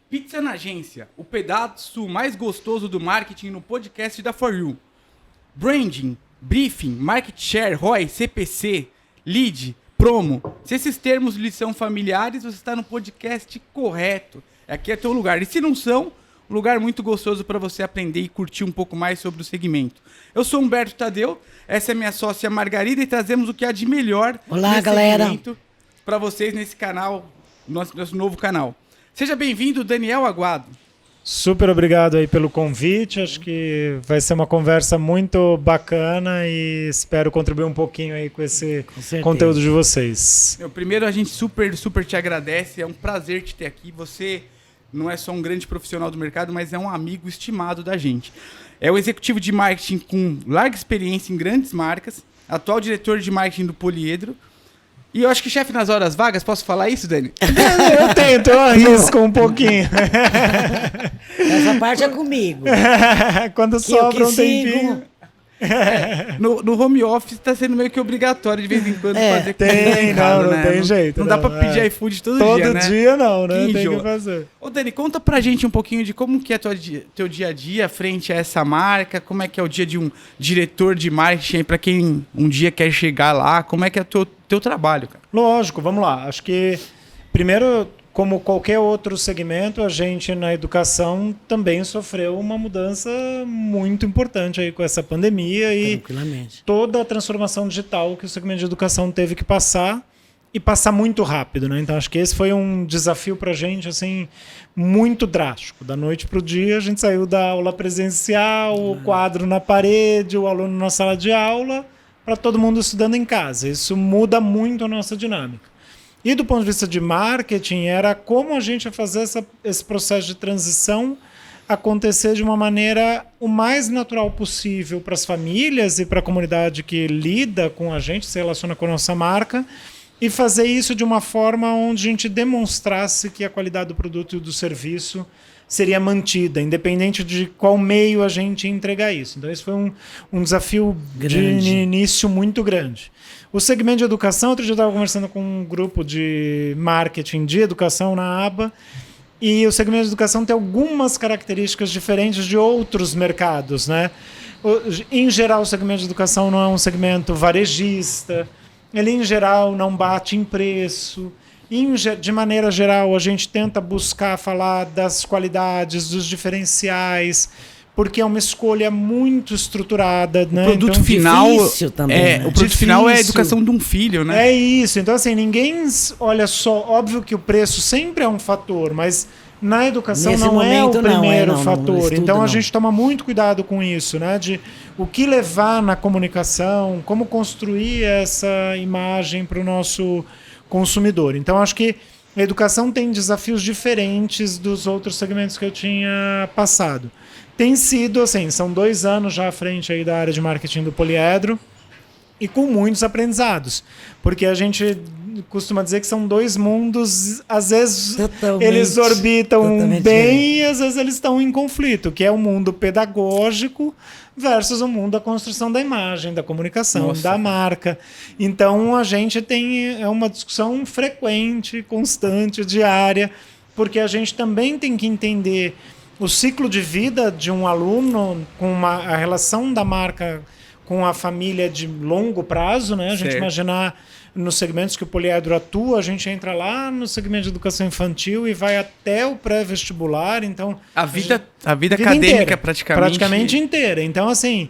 Pizza na Agência, o pedaço mais gostoso do marketing no podcast da For You. Branding, briefing, market share, ROI, CPC, lead, promo. Se esses termos lhe são familiares, você está no podcast correto. Aqui é teu lugar. E se não são, um lugar muito gostoso para você aprender e curtir um pouco mais sobre o segmento. Eu sou Humberto Tadeu, essa é minha sócia Margarida e trazemos o que há de melhor nesse segmento para vocês nesse canal, nosso novo canal. Seja bem-vindo, Daniel Aguado. Super obrigado aí pelo convite, acho que vai ser uma conversa muito bacana e espero contribuir um pouquinho aí com esse conteúdo de vocês. Primeiro a gente super te agradece, é um prazer te ter aqui, você não é só um grande profissional do mercado, mas é um amigo estimado da gente. É o executivo de marketing com larga experiência em grandes marcas, atual diretor de marketing do Poliedro. E eu acho que chefe nas horas vagas, posso falar isso, Dani? Eu tento, eu arrisco um pouquinho. Essa parte é comigo. Quando sobra um tempinho. No home office está sendo meio que obrigatório de vez em quando fazer comida em casa, né? Tem jeito. Não dá pra pedir iFood todo dia, né? Todo dia não, né? Tem que fazer. Ô Dani, conta pra gente um pouquinho de como que é teu dia a dia frente a essa marca, como é que é o dia de um diretor de marketing, pra quem um dia quer chegar lá, como é que é o teu trabalho, cara? Lógico, vamos lá. Acho que, primeiro, como qualquer outro segmento, a gente na educação também sofreu uma mudança muito importante aí com essa pandemia e toda a transformação digital que o segmento de educação teve que passar e passar muito rápido, né? Então acho que esse foi um desafio para a gente assim, muito drástico. Da noite para o dia a gente saiu da aula presencial, o quadro na parede, o aluno na sala de aula, para todo mundo estudando em casa. Isso muda muito a nossa dinâmica. E do ponto de vista de marketing, era como a gente ia fazer esse processo de transição acontecer de uma maneira o mais natural possível para as famílias e para a comunidade que lida com a gente, se relaciona com a nossa marca, e fazer isso de uma forma onde a gente demonstrasse que a qualidade do produto e do serviço seria mantida, independente de qual meio a gente ia entregar isso. Então, esse foi um desafio de início muito grande. O segmento de educação, outro dia eu estava conversando com um grupo de marketing de educação na aba, e o segmento de educação tem algumas características diferentes de outros mercados, né? Em geral, o segmento de educação não é um segmento varejista, ele em geral não bate em preço. De maneira geral, a gente tenta buscar falar das qualidades, dos diferenciais, porque é uma escolha muito estruturada, né? O produto então, final também, né? O produto final é a educação de um filho, né? É isso. Então, assim, ninguém olha só. Óbvio que o preço sempre é um fator, mas na educação nesse não é o primeiro não, fator. Não, então a gente toma muito cuidado com isso, né? De o que levar na comunicação, como construir essa imagem para o nosso consumidor. Então, acho que a educação tem desafios diferentes dos outros segmentos que eu tinha passado. Tem sido, assim, são 2 anos já à frente aí da área de marketing do Poliedro e com muitos aprendizados. Porque a gente costuma dizer que são 2 mundos, às vezes eles orbitam bem e às vezes eles estão em conflito, que é o mundo pedagógico versus o mundo da construção da imagem, da comunicação, da marca. Então a gente tem uma discussão frequente, constante, diária, porque a gente também tem que entender o ciclo de vida de um aluno com a relação da marca com a família de longo prazo, né? A gente imaginar nos segmentos que o Poliedro atua, a gente entra lá no segmento de educação infantil e vai até o pré-vestibular, então a vida acadêmica inteira, praticamente inteira. Então, assim,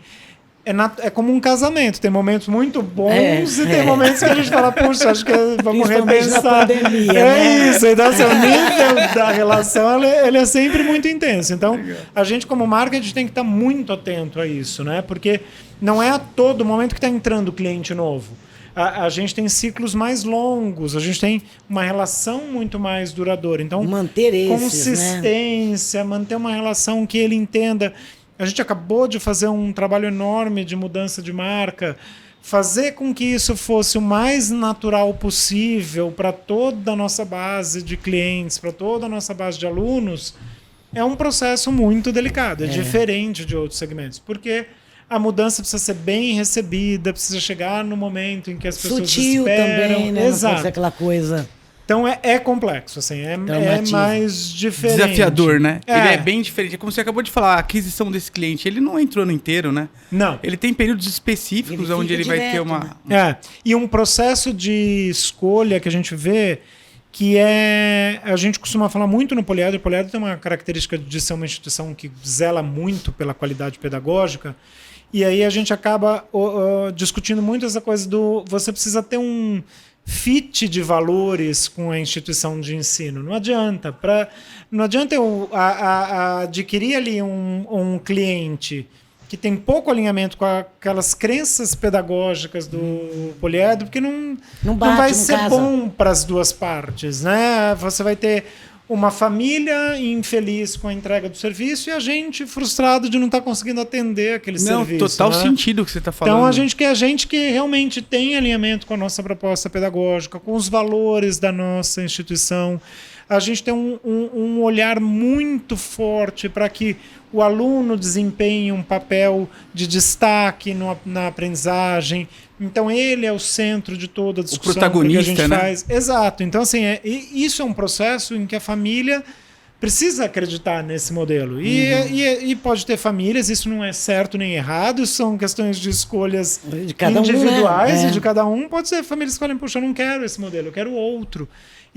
é como um casamento, tem momentos muito bons e tem momentos que a gente fala, puxa, acho que vamos repensar. Pandemia, né? Isso, então assim, o nível da relação ele é sempre muito intenso. Então, a gente como marketing tem que estar muito atento a isso, né? Porque não é a todo momento que está entrando cliente novo. A gente tem ciclos mais longos, a gente tem uma relação muito mais duradoura. Então, manter consistência, manter uma relação que ele entenda. A gente acabou de fazer um trabalho enorme de mudança de marca, fazer com que isso fosse o mais natural possível para toda a nossa base de clientes, para toda a nossa base de alunos, é um processo muito delicado, é diferente de outros segmentos, porque a mudança precisa ser bem recebida, precisa chegar no momento em que as pessoas sutil esperam. também, né? Exato. Não pode ser aquela coisa. Então é complexo, assim, é mais diferente. Desafiador, né? É. Ele é bem diferente. É como você acabou de falar, a aquisição desse cliente, ele não entrou no inteiro, né? Não. Ele tem períodos específicos Ele onde fica ele vai ter direto, uma... né? E um processo de escolha que a gente vê que a gente costuma falar muito no Poliedro. O Poliedro tem uma característica de ser uma instituição que zela muito pela qualidade pedagógica, e aí a gente acaba discutindo muito essa coisa do você precisa ter um fit de valores com a instituição de ensino. Não adianta. Não adianta eu adquirir ali um cliente que tem pouco alinhamento com aquelas crenças pedagógicas do Poliedro, porque não vai ser bom para as duas partes, né? Você vai ter uma família infeliz com a entrega do serviço e a gente frustrado de não estar conseguindo atender aquele serviço. Não, total né? sentido o que você está falando. Então a gente quer gente que realmente tem alinhamento com a nossa proposta pedagógica, com os valores da nossa instituição. A gente tem um olhar muito forte para que o aluno desempenhe um papel de destaque na aprendizagem. Então ele é o centro de toda a discussão. O protagonista, que a gente né? faz. Exato. Então, assim, isso é um processo em que a família precisa acreditar nesse modelo. E pode ter famílias, isso não é certo nem errado, isso são questões de escolhas de cada individuais né? e de cada um. Pode ser famílias que falam, puxa, eu não quero esse modelo, eu quero outro.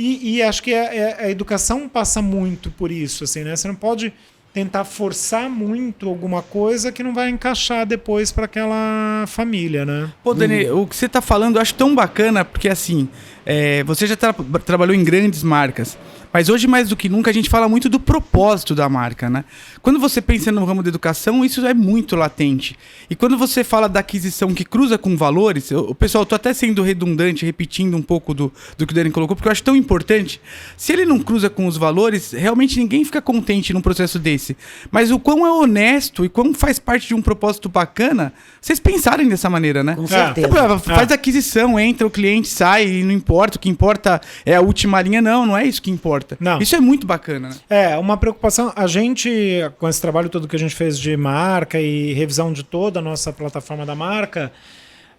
E acho que a educação passa muito por isso, assim, né? Você não pode tentar forçar muito alguma coisa que não vai encaixar depois para aquela família, né? Pô, Dani, o que você tá falando eu acho tão bacana, porque assim, você já trabalhou em grandes marcas, mas hoje mais do que nunca a gente fala muito do propósito da marca, né? Quando você pensa no ramo da educação, isso é muito latente. E quando você fala da aquisição que cruza com valores, pessoal, eu tô até sendo redundante, repetindo um pouco do que o Dani colocou, porque eu acho tão importante. Se ele não cruza com os valores, realmente ninguém fica contente num processo desse. Mas o quão é honesto e quão faz parte de um propósito bacana, vocês pensarem dessa maneira, né? Com certeza. Faz a aquisição, entra o cliente, sai, e não importa. O que importa é a última linha. Não é isso que importa. Não. Isso é muito bacana, né? Uma preocupação. A gente, com esse trabalho todo que a gente fez de marca e revisão de toda a nossa plataforma da marca,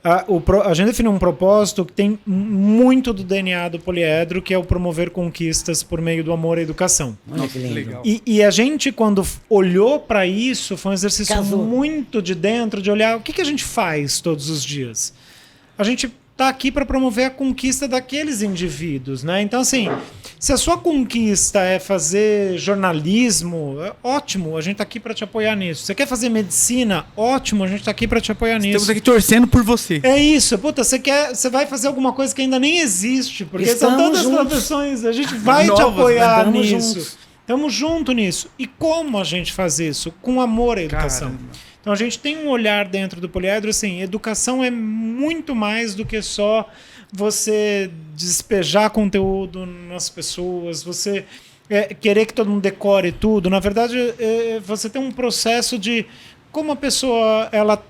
a gente definiu um propósito que tem muito do DNA do Poliedro, que é o promover conquistas por meio do amor à educação. Olha que lindo. Legal. E a gente, quando olhou para isso, foi um exercício Casou. muito de dentro, de olhar o que a gente faz todos os dias. A gente está aqui para promover a conquista daqueles indivíduos, né? Então, assim, se a sua conquista é fazer jornalismo, ótimo, a gente está aqui para te apoiar nisso. Você quer fazer medicina? Ótimo, a gente está aqui para te apoiar nisso. Estamos aqui torcendo por você. É isso, puta, você vai fazer alguma coisa que ainda nem existe, porque são Estamos tantas juntos. profissões, a gente vai te Novas, apoiar né? Estamos nisso. juntos. Estamos juntos nisso. E como a gente faz isso? Com amor à educação. Caramba. Então a gente tem um olhar dentro do Poliedro, assim, educação é muito mais do que só você despejar conteúdo nas pessoas, você querer que todo mundo decore tudo. Na verdade, você tem um processo de como a pessoa ela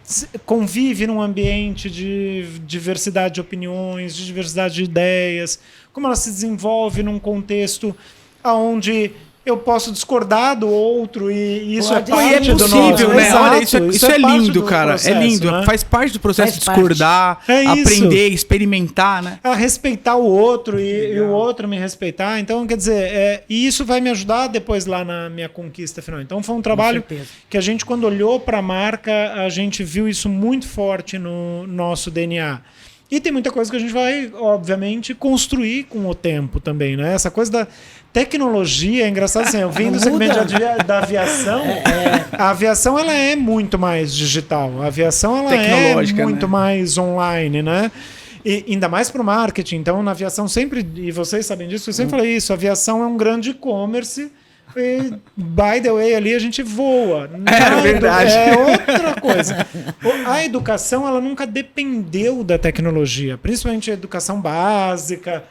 convive num ambiente de diversidade de opiniões, de diversidade de ideias, como ela se desenvolve num contexto onde eu posso discordar do outro e isso Pode é parte E é ser do possível, nosso. né? Exato, Olha, isso é parte lindo, do cara. processo, É lindo. né? Faz parte do processo Faz discordar, parte. É isso. aprender, experimentar, né? A respeitar o outro e o outro me respeitar. Então, quer dizer, e isso vai me ajudar depois lá na minha conquista final. Então, foi um trabalho certeza. que a gente, quando olhou para a marca, a gente viu isso muito forte no nosso DNA. E tem muita coisa que a gente vai, obviamente, construir com o tempo também, né? Essa coisa da tecnologia é engraçado assim, eu vim do segmento da aviação, a aviação ela é muito mais digital, a aviação ela Tecnológica, é muito né? mais online, né? E ainda mais para o marketing. Então, na aviação sempre, e vocês sabem disso, eu sempre falei isso, a aviação é um grande e-commerce. E, by the way, ali a gente voa. Verdade. É outra coisa. A educação, ela nunca dependeu da tecnologia, principalmente a educação básica,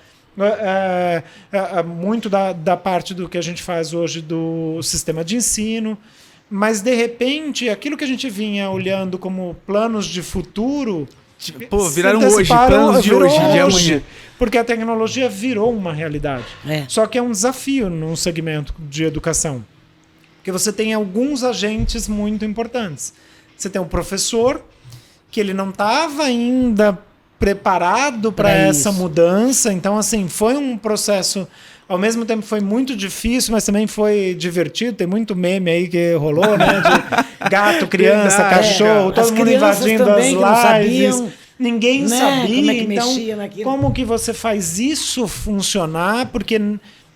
muito da parte do que a gente faz hoje do sistema de ensino. Mas, de repente, aquilo que a gente vinha olhando como planos de futuro... Pô, se viraram hoje, anteciparam, planos de virou hoje, de amanhã. Porque a tecnologia virou uma realidade. É. Só que é um desafio num segmento de educação. Porque você tem alguns agentes muito importantes. Você tem o professor, que ele não estava ainda preparado para essa mudança. Então, assim, foi um processo, ao mesmo tempo foi muito difícil, mas também foi divertido. Tem muito meme aí que rolou, né? De gato, criança, cachorro, todo mundo invadindo as lives. Ninguém sabia. Como é que então, mexia naquilo? como que você faz isso funcionar? Porque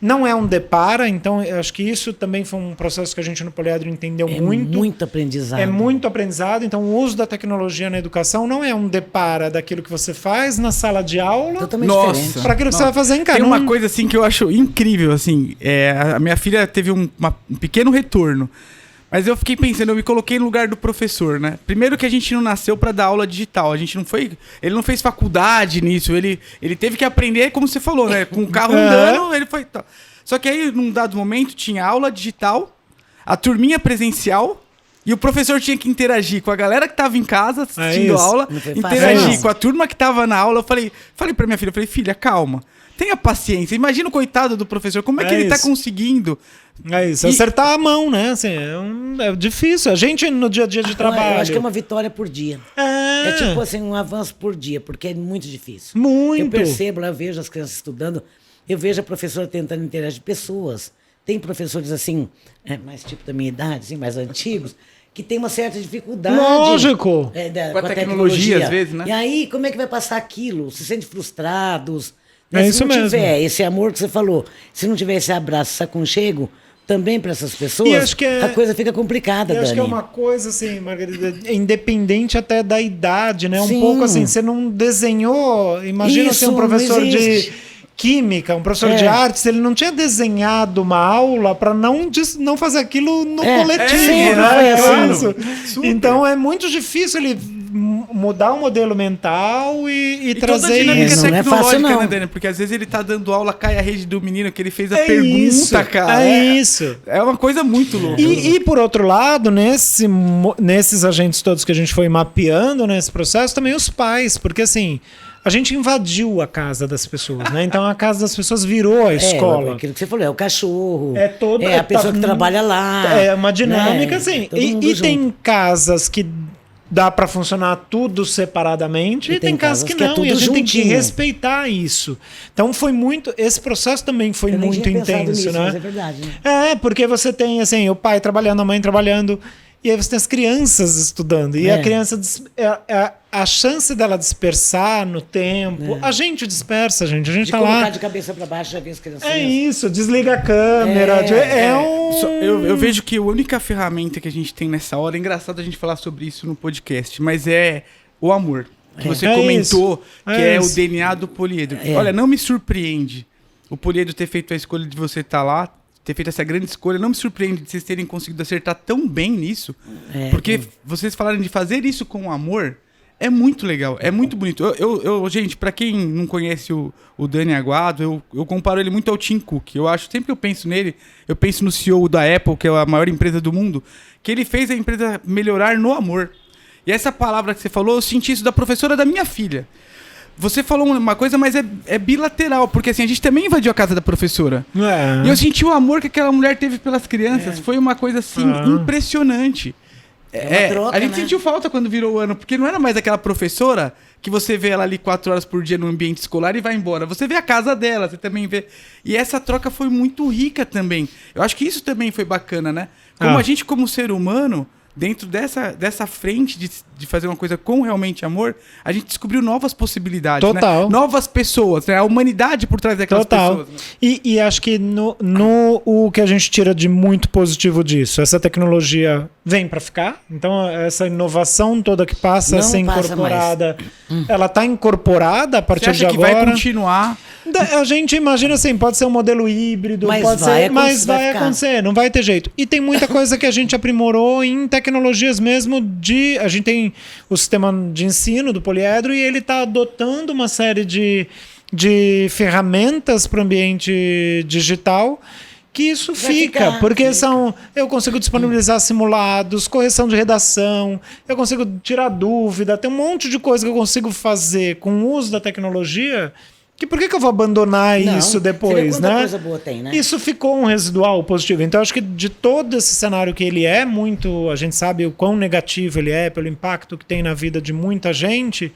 não é um depara, então eu acho que isso também foi um processo que a gente no Poliedro entendeu muito. Muito aprendizado. É muito aprendizado. Então, o uso da tecnologia na educação não é um depara daquilo que você faz na sala de aula Totalmente diferente. para aquilo que você vai fazer em casa. Tem uma coisa assim que eu acho incrível, assim, a minha filha teve um pequeno retorno, mas eu fiquei pensando, eu me coloquei no lugar do professor, né? Primeiro que a gente não nasceu para dar aula digital, ele não fez faculdade nisso, ele teve que aprender, como você falou, né? Com o carro andando, ele foi... Só que aí, num dado momento, tinha aula digital, a turminha presencial, e o professor tinha que interagir com a galera que tava em casa assistindo a aula, interagir com a turma que tava na aula. Eu falei pra minha filha, filha, calma, tenha paciência. Imagina o coitado do professor, como é que ele tá conseguindo? É isso, acertar a mão, né? Assim, é difícil. A gente, no dia a dia de trabalho... Eu acho que é uma vitória por dia. É tipo assim, um avanço por dia, porque é muito difícil. Muito. Eu percebo, eu vejo as crianças estudando, eu vejo a professora tentando interagir com pessoas. Tem professores assim, mais tipo da minha idade, assim, mais antigos, que tem uma certa dificuldade. Lógico! Com a tecnologia, às vezes, né? E aí, como é que vai passar aquilo? Se sentem frustrados. É se isso não mesmo. tiver esse amor que você falou, se não tiver esse abraço, esse aconchego, também para essas pessoas, a coisa fica complicada, Dani. Acho que é uma coisa, assim, Margarida, independente até da idade, né? Sim. Um pouco assim, você não desenhou... Imagina assim, um professor de química, um professor de artes, ele não tinha desenhado uma aula para não fazer aquilo no coletivo, né? Claro. Então é muito difícil ele mudar o modelo mental e trazer toda a dinâmica isso. não é fácil, tecnológica, não. né, Dani? Porque às vezes ele tá dando aula, cai a rede do menino que ele fez a pergunta, isso, cara. isso. É uma coisa muito louca. E por outro lado, nesses agentes todos que a gente foi mapeando nesse processo, também os pais, porque assim, a gente invadiu a casa das pessoas, né? Então a casa das pessoas virou a escola. Aquilo que você falou, é o cachorro, É a pessoa que trabalha lá. É uma dinâmica, né? assim. Todo mundo E junto. tem casas que dá para funcionar tudo separadamente e tem casas que é não. tudo E a gente tem que juntinho. respeitar isso. Então foi muito... Esse processo também foi Eu nem muito tinha pensado intenso, nisso, né? mas é verdade, né? Porque você tem, assim, o pai trabalhando, a mãe trabalhando... E aí você tem as crianças estudando. E a criança... A chance dela dispersar no tempo... A gente dispersa, gente. A gente tá colocar lá... de cabeça para baixo, já vê as crianças. É isso. Desliga a câmera. Eu vejo que a única ferramenta que a gente tem nessa hora... É engraçado a gente falar sobre isso no podcast. Mas é o amor. Que você comentou que é o DNA do Poliedro. Olha, não me surpreende o Poliedro ter feito a escolha de você estar lá, ter feito essa grande escolha. Não me surpreende de vocês terem conseguido acertar tão bem nisso. Porque vocês falaram de fazer isso com amor. É muito legal, é muito bonito. Gente, pra quem não conhece o Dani Aguado, eu comparo ele muito ao Tim Cook. Eu acho, sempre que eu penso nele, eu penso no CEO da Apple, que é a maior empresa do mundo, que ele fez a empresa melhorar no amor. E essa palavra que você falou, eu senti isso da professora da minha filha. Você falou uma coisa, mas é bilateral, porque assim, a gente também invadiu a casa da professora. E eu senti o amor que aquela mulher teve pelas crianças. Foi uma coisa assim, impressionante. Troca, a gente né? sentiu falta quando virou o ano, porque não era mais aquela professora que você vê ela ali 4 horas por dia no ambiente escolar e vai embora. Você vê a casa dela, você também vê. E essa troca foi muito rica também. Eu acho que isso também foi bacana, né? Como a gente, como ser humano, dentro dessa frente de fazer uma coisa com realmente amor, a gente descobriu novas possibilidades, Total. né? Novas pessoas, né? A humanidade por trás daquelas pessoas. Né? E acho que o que a gente tira de muito positivo disso, essa tecnologia vem para ficar, então essa inovação toda que passa a ser incorporada, ela está incorporada a partir de agora. Você acha que vai continuar? A gente imagina assim, pode ser um modelo híbrido, mas vai acontecer, não vai ter jeito. E tem muita coisa que a gente aprimorou em tecnologias mesmo a gente tem o sistema de ensino do Poliedro e ele está adotando uma série de ferramentas para o ambiente digital que isso fica, porque eu consigo disponibilizar simulados, correção de redação, eu consigo tirar dúvida, tem um monte de coisa que eu consigo fazer com o uso da tecnologia. Por que eu vou abandonar isso depois, né? Coisa boa tem, né? Isso ficou um residual positivo. Então, acho que de todo esse cenário que ele é muito... A gente sabe o quão negativo ele é, pelo impacto que tem na vida de muita gente,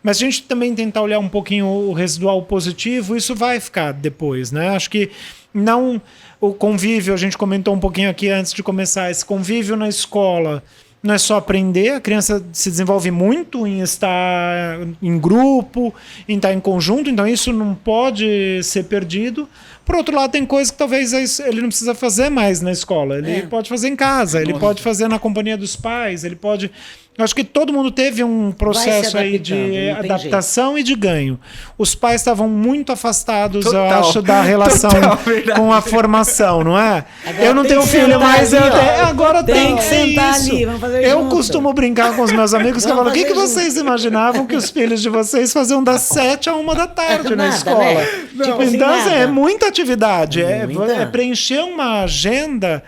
Mas a gente também tentar olhar um pouquinho o residual positivo, isso vai ficar depois, né? Acho que não o convívio, a gente comentou um pouquinho aqui antes de começar, esse convívio na escola não é só aprender, a criança se desenvolve muito em estar em grupo, em estar em conjunto, então isso não pode ser perdido. Por outro lado, tem coisas que talvez ele não precisa fazer mais na escola. Ele pode fazer em casa, ele pode fazer na companhia dos pais, ele pode... Eu acho que todo mundo teve um processo aí de adaptação e de ganho. Os pais estavam muito afastados, eu acho, da relação com a formação, não é? Agora eu não tenho filho, mas agora tem que sentar isso. ali, vamos fazer Eu junto. costumo brincar com os meus amigos que falam: o que vocês imaginavam que os filhos de vocês faziam das 7 à 1 da tarde na Nada, escola? né? Tipo assim, Então, assim, nada. é muita atividade, é Muita. preencher uma agenda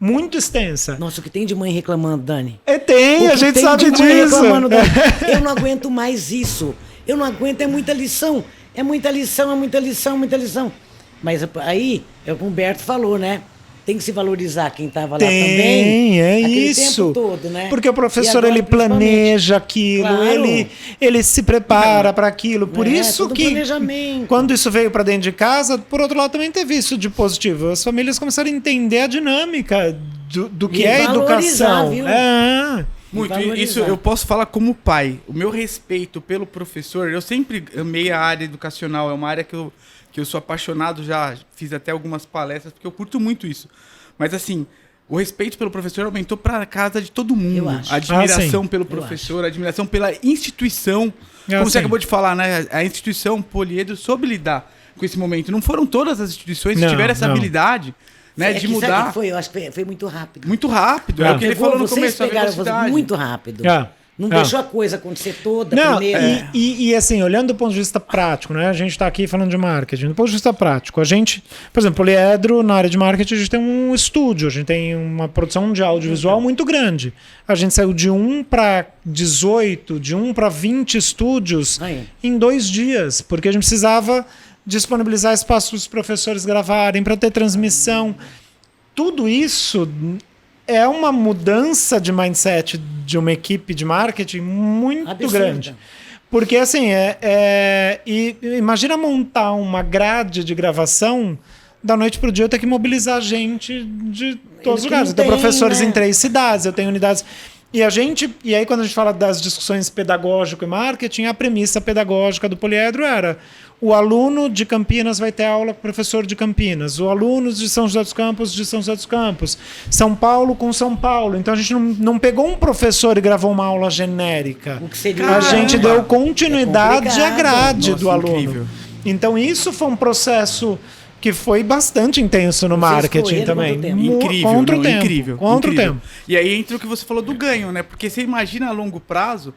muito extensa. Nossa, o que tem de mãe reclamando, Dani? Tem, a gente sabe disso. Reclamando, Dani. Eu não aguento mais isso. Eu não aguento, é muita lição. É muita lição, é muita lição, muita lição. Mas aí, é o que o Humberto falou, né? Tem que se valorizar quem estava lá também. É aquele isso. tempo todo, né? Porque o professor, E agora, ele planeja aquilo, Claro. ele se prepara para aquilo. Por isso todo que, planejamento. quando isso veio para dentro de casa, por outro lado, também teve isso de positivo. As famílias começaram a entender a dinâmica do que E é valorizar, educação. viu? Muito, valorizar. isso eu posso falar como pai. O meu respeito pelo professor, eu sempre amei a área educacional, é uma área que eu sou apaixonado, já fiz até algumas palestras, porque eu curto muito isso. Mas assim, o respeito pelo professor aumentou para casa de todo mundo. Eu acho. A admiração sim. pelo professor, a admiração pela instituição. Como você sim. acabou de falar, né? A instituição Poliedro soube lidar com esse momento. Não foram todas as instituições que Não, tiveram essa não. habilidade, né, É de que, sabe o mudar que foi? Eu acho que foi muito rápido. muito rápido. É o que ele falou no Vocês começo, a pegaram velocidade. muito rápido. Não Deixou a coisa acontecer toda Não, primeiro. e assim, olhando do ponto de vista prático, né? A gente está aqui falando de marketing. Do ponto de vista prático, a gente, por exemplo, Poliedro, na área de marketing, a gente tem um estúdio, a gente tem uma produção de audiovisual muito grande. A gente saiu de 1 para 18, de 1 para 20 estúdios Aí. em 2 dias, porque a gente precisava disponibilizar espaço para os professores gravarem, para ter transmissão. Tudo isso é uma mudança de mindset de uma equipe de marketing muito Absurda. grande. Porque, assim, e imagina montar uma grade de gravação da noite para o dia, eu tenho que mobilizar gente de todos os que lugares. não Eu tenho tem, professores né? em 3 cidades, eu tenho unidades... E aí quando a gente fala das discussões pedagógico e marketing, a premissa pedagógica do Poliedro era: o aluno de Campinas vai ter aula com o professor de Campinas, o aluno de São José dos Campos de São José dos Campos, São Paulo com São Paulo. Então a gente não pegou um professor e gravou uma aula genérica. O que seria A gente deu É continuidade à complicado. grade Nossa, do aluno. incrível. Então isso foi um processo que foi bastante intenso no Vocês marketing correram também. contra o tempo. Incrível, Contra o não, tempo. incrível. Contra o incrível. tempo. E aí entra o que você falou do ganho, né? Porque você imagina a longo prazo,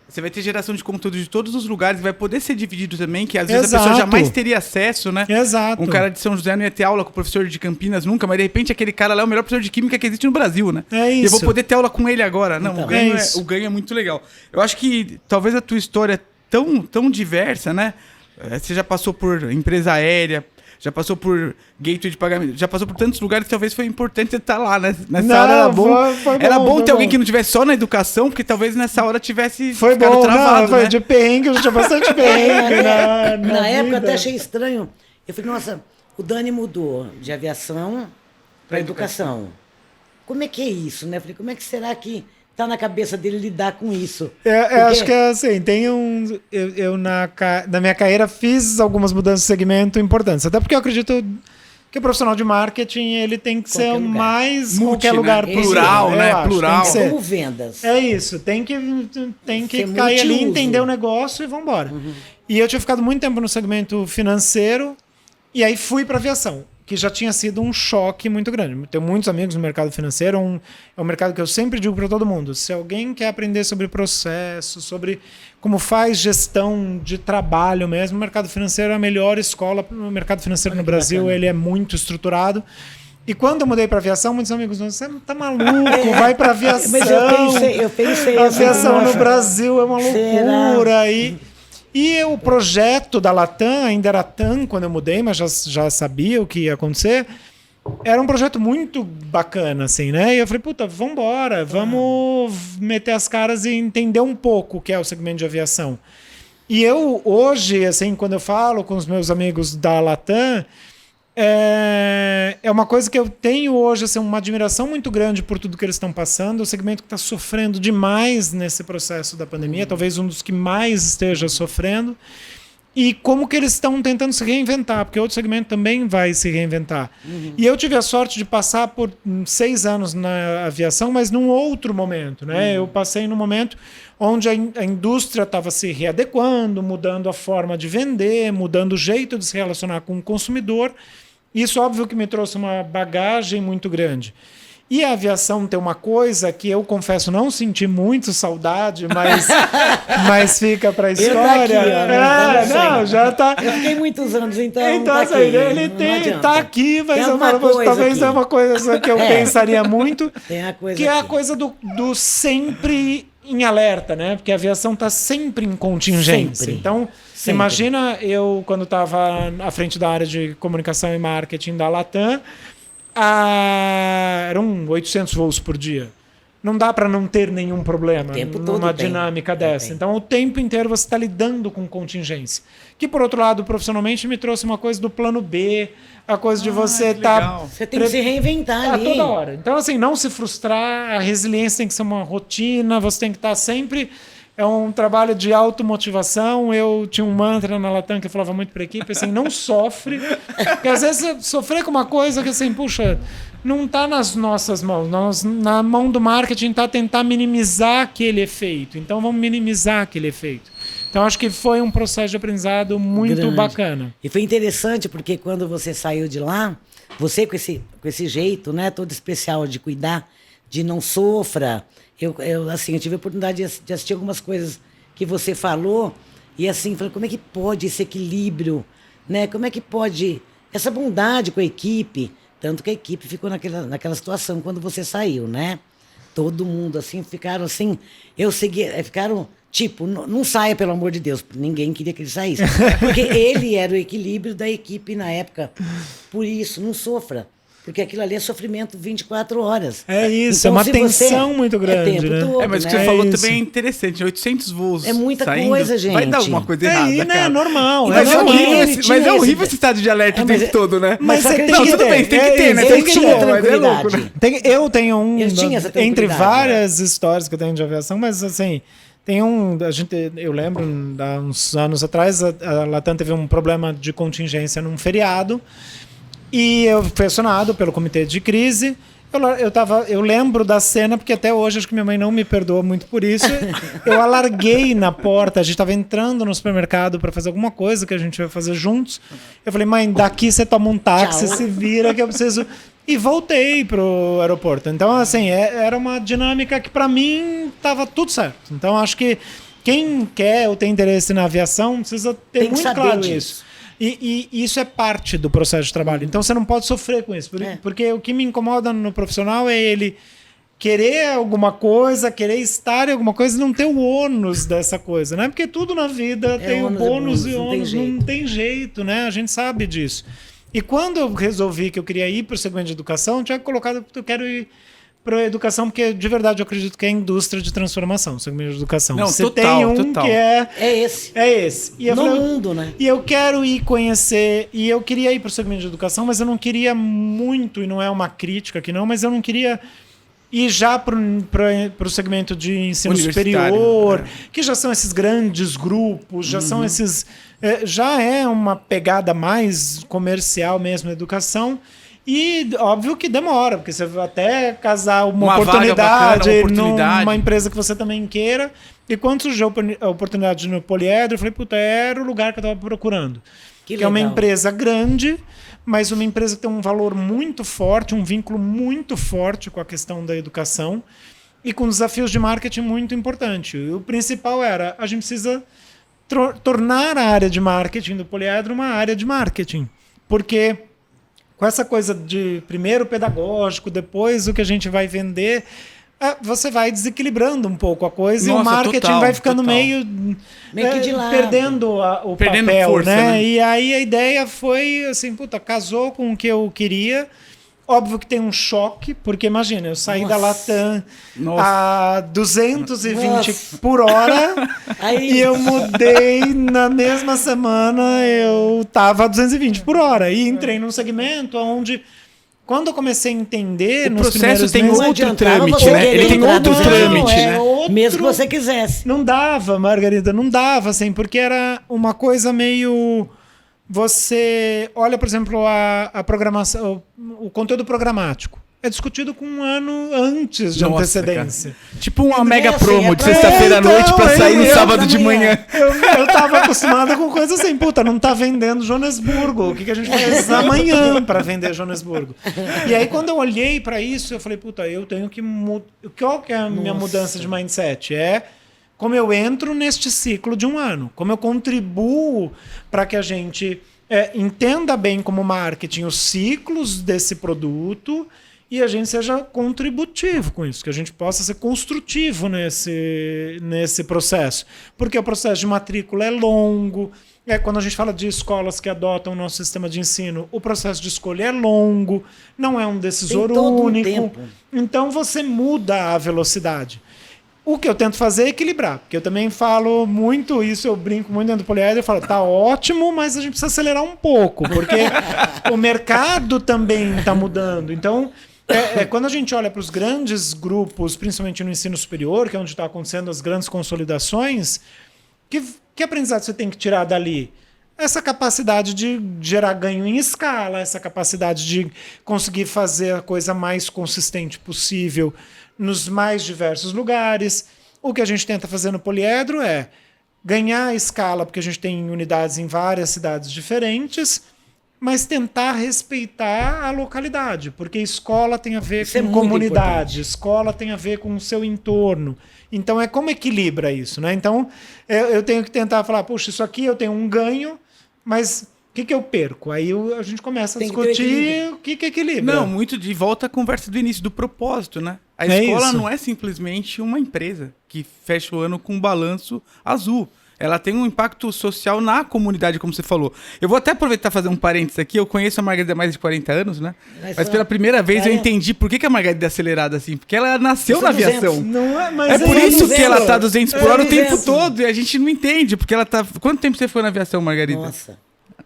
você vai ter geração de conteúdo de todos os lugares, vai poder ser dividido também, que às vezes a pessoa Exato. jamais teria acesso, né? Exato. Um cara de São José não ia ter aula com o professor de Campinas nunca, mas de repente aquele cara lá é o melhor professor de química que existe no Brasil, né? É E eu vou isso. poder ter aula com ele agora. Não, Então, é isso. o ganho é muito legal. Eu acho que talvez a tua história é tão diversa, né? Você já passou por empresa aérea, já passou por gateway de pagamento, já passou por tantos lugares que talvez foi importante você estar lá, né? Nessa Não, hora era bom. foi Era bom foi ter alguém que não estivesse só na educação, porque talvez nessa hora tivesse Foi ficado bom, travado, foi né? de perrengue, eu tinha bastante perrengue Na época vida. até achei estranho. Eu falei, nossa, o Dani mudou de aviação para educação. Como é que é isso, né? Eu falei, como é que será que tá na cabeça dele lidar com isso? Porque- Acho que é assim, tem um. Eu na minha carreira fiz algumas mudanças de segmento importantes. Até porque eu acredito que o profissional de marketing ele tem que ser Qualquer o lugar. mais Multi, qualquer né? lugar Plural, possível, né? eu acho. Plural. Tem que ser. Como vendas. É isso, tem que Ser cair ali, multiuso. entender o negócio e vamos embora. E eu tinha ficado muito tempo no segmento financeiro e aí fui para aviação, que já tinha sido um choque muito grande. Tenho muitos amigos no mercado financeiro, é um mercado que eu sempre digo para todo mundo: se alguém quer aprender sobre processo, sobre como faz gestão de trabalho mesmo, o mercado financeiro é a melhor escola. O mercado financeiro no Brasil bacana. ele é muito estruturado. E quando eu mudei para aviação, muitos amigos meus, você tá maluco, vai para aviação. Mas eu pensei A assim, aviação no nossa, Brasil é uma será? loucura. E o projeto da Latam, ainda era TAM quando eu mudei, mas já sabia o que ia acontecer. Era um projeto muito bacana, assim, né? E eu falei, puta, vamos meter as caras e entender um pouco o que é o segmento de aviação. E eu, hoje, assim, quando eu falo com os meus amigos da Latam, é uma coisa que eu tenho hoje, assim, uma admiração muito grande por tudo que eles estão passando. O segmento que está sofrendo demais nesse processo da pandemia, talvez um dos que mais esteja sofrendo. E como que eles estão tentando se reinventar, porque outro segmento também vai se reinventar. E eu tive a sorte de passar por 6 anos na aviação, mas num outro momento, né? Eu passei num momento onde a indústria estava se readequando, mudando a forma de vender, mudando o jeito de se relacionar com o consumidor. Isso, óbvio, que me trouxe uma bagagem muito grande. E a aviação tem uma coisa que eu confesso não senti muito saudade, mas fica para a história. Já tá. Eu fiquei muitos anos, então tá assim, ele tá aqui, mas eu falo, talvez é uma coisa que eu pensaria muito, que é a coisa do sempre em alerta, né? Porque a aviação está sempre em contingência. Sempre. Então, imagina eu, quando estava à frente da área de comunicação e marketing da Latam, eram 800 voos por dia. Não dá para não ter nenhum problema numa dinâmica dessa. Então, o tempo inteiro você está lidando com contingência. Que, por outro lado, profissionalmente, me trouxe uma coisa do plano B, a coisa de você estar... Você tem que se reinventar ali. Toda hora. Então, assim, não se frustrar, a resiliência tem que ser uma rotina, você tem que estar sempre... É um trabalho de automotivação. Eu tinha um mantra na Latam que eu falava muito para a equipe, assim, não sofre. Porque às vezes sofrer com uma coisa que, assim, puxa, não está nas nossas mãos. Na mão do marketing está tentar minimizar aquele efeito. Então vamos minimizar aquele efeito. Então acho que foi um processo de aprendizado muito bacana. E foi interessante porque quando você saiu de lá, você com esse jeito, né, todo especial de cuidar, de não sofra... Eu tive a oportunidade de assistir algumas coisas que você falou e assim, falei, como é que pode esse equilíbrio, né? Como é que pode essa bondade com a equipe? Tanto que a equipe ficou naquela situação quando você saiu, né? Todo mundo, assim, ficaram assim... ficaram, tipo, não saia, pelo amor de Deus. Ninguém queria que ele saísse. Porque ele era o equilíbrio da equipe na época. Por isso, não sofra. Porque aquilo ali é sofrimento 24 horas. É isso, então, é uma tensão muito grande, tempo né? todo, mas o que você falou também é interessante. 800 voos É muita saindo, coisa, gente. vai dar alguma coisa errada, cara. É normal. Mas é horrível esse estado de alerta o tempo todo, né? Mas você tem que tudo ter. bem, tem que ter, né? Tem que ter tranquilidade. Eu tenho entre né? várias histórias que eu tenho de aviação, mas assim... eu lembro, há uns anos atrás, a Latam teve um problema de contingência num feriado. E eu fui acionado pelo comitê de crise. Eu lembro da cena, porque até hoje acho que minha mãe não me perdoa muito por isso. Eu alarguei na porta, a gente estava entrando no supermercado para fazer alguma coisa que a gente vai fazer juntos. Eu falei, mãe, daqui você toma um táxi, se vira que eu preciso... E voltei pro aeroporto. Então, assim, era uma dinâmica que para mim estava tudo certo. Então, acho que quem quer ou tem interesse na aviação precisa ter muito claro isso. E isso é parte do processo de trabalho. Então você não pode sofrer com isso. Porque o que me incomoda no profissional é ele querer alguma coisa, querer estar em alguma coisa e não ter o ônus dessa coisa, né? Porque tudo na vida tem o bônus e ônus. Não tem jeito, né? A gente sabe disso. E quando eu resolvi que eu queria ir para o segmento de educação, eu tinha colocado que eu quero ir para a educação, porque de verdade eu acredito que é a indústria de transformação, o segmento de educação. Não, você total, tem total. Que é esse. É esse. E no mundo, né? E eu quero ir conhecer, e eu queria ir para o segmento de educação, mas eu não queria muito, e não é uma crítica aqui não, mas eu não queria ir já para o segmento de ensino superior, que já são esses grandes grupos, já são esses... já é uma pegada mais comercial mesmo, educação. E óbvio que demora, porque você vai até casar uma oportunidade, numa empresa que você também queira. E quando surgiu a oportunidade no Poliedro, eu falei, puta, era o lugar que eu estava procurando. Que é uma empresa grande, mas uma empresa que tem um valor muito forte, um vínculo muito forte com a questão da educação e com desafios de marketing muito importantes. O principal era, a gente precisa tornar a área de marketing do Poliedro uma área de marketing. Porque... com essa coisa de primeiro pedagógico, depois o que a gente vai vender, você vai desequilibrando um pouco a coisa. Nossa, e o marketing vai ficando meio que de lado, perdendo o papel, força, né? E aí a ideia foi assim, puta, casou com o que eu queria Óbvio que tem um choque, porque imagina, eu saí da Latam Nossa. a 220 Nossa. por hora Aí- e eu mudei na mesma semana, eu tava a 220 por hora. E entrei num segmento onde, quando eu comecei a entender, O nos processo primeiros tem meses, Não outro adiantava trâmite, você né? querer Ele tem entrar outro do trâmite, zero, né? outro- Mesmo que você quisesse. Não dava, Margarida, não dava, assim, porque era uma coisa meio... Você olha, por exemplo, a programação, o conteúdo programático. É discutido com um ano antes de Nossa, antecedência. Tipo uma Não é mega assim, promo é de pra- sexta-feira à Então, noite pra sair no eu sábado de manhã. Eu tava acostumado com coisa assim, puta, não tá vendendo Joanesburgo. O que a gente faz amanhã para vender Joanesburgo? E aí, quando eu olhei para isso, eu falei, puta, eu tenho que mudar. Qual que é a minha mudança de mindset? É como eu entro neste ciclo de um ano, como eu contribuo para que a gente entenda bem como marketing os ciclos desse produto e a gente seja contributivo com isso, que a gente possa ser construtivo nesse processo. Porque o processo de matrícula é longo. Quando a gente fala de escolas que adotam o nosso sistema de ensino, o processo de escolha é longo, não é um decisor Tem todo um único. tempo. Então você muda a velocidade. O que eu tento fazer é equilibrar, porque eu também falo muito isso, eu brinco muito dentro do Poliedro, eu falo, tá ótimo, mas a gente precisa acelerar um pouco, porque o mercado também está mudando. Então, quando a gente olha para os grandes grupos, principalmente no ensino superior, que é onde está acontecendo as grandes consolidações, que aprendizado você tem que tirar dali? Essa capacidade de gerar ganho em escala, essa capacidade de conseguir fazer a coisa mais consistente possível nos mais diversos lugares. O que a gente tenta fazer no Poliedro é ganhar escala, porque a gente tem unidades em várias cidades diferentes, mas tentar respeitar a localidade, porque escola tem a ver Isso é com muito comunidade, importante. escola tem a ver com o seu entorno. Então é como equilibra isso, né? Então eu tenho que tentar falar, puxa, isso aqui eu tenho um ganho, mas o que eu perco? Aí a gente começa a Tem que ter discutir equilíbrio. o que equilibra. Não, muito de volta à conversa do início, do propósito, né? A É escola isso. não é simplesmente uma empresa que fecha o ano com um balanço azul. Ela tem um impacto social na comunidade, como você falou. Eu vou até aproveitar e fazer um parênteses aqui. Eu conheço a Margarida há mais de 40 anos, né? Mas pela primeira vez eu 40. entendi por que a Margarida é acelerada assim. Porque ela nasceu na Eu sou 200. aviação. Não é, mas É por é isso que 200. ela tá 200 por hora o tempo 200. todo. E a gente não entende, porque ela tá... Quanto tempo você foi na aviação, Margarida? Nossa.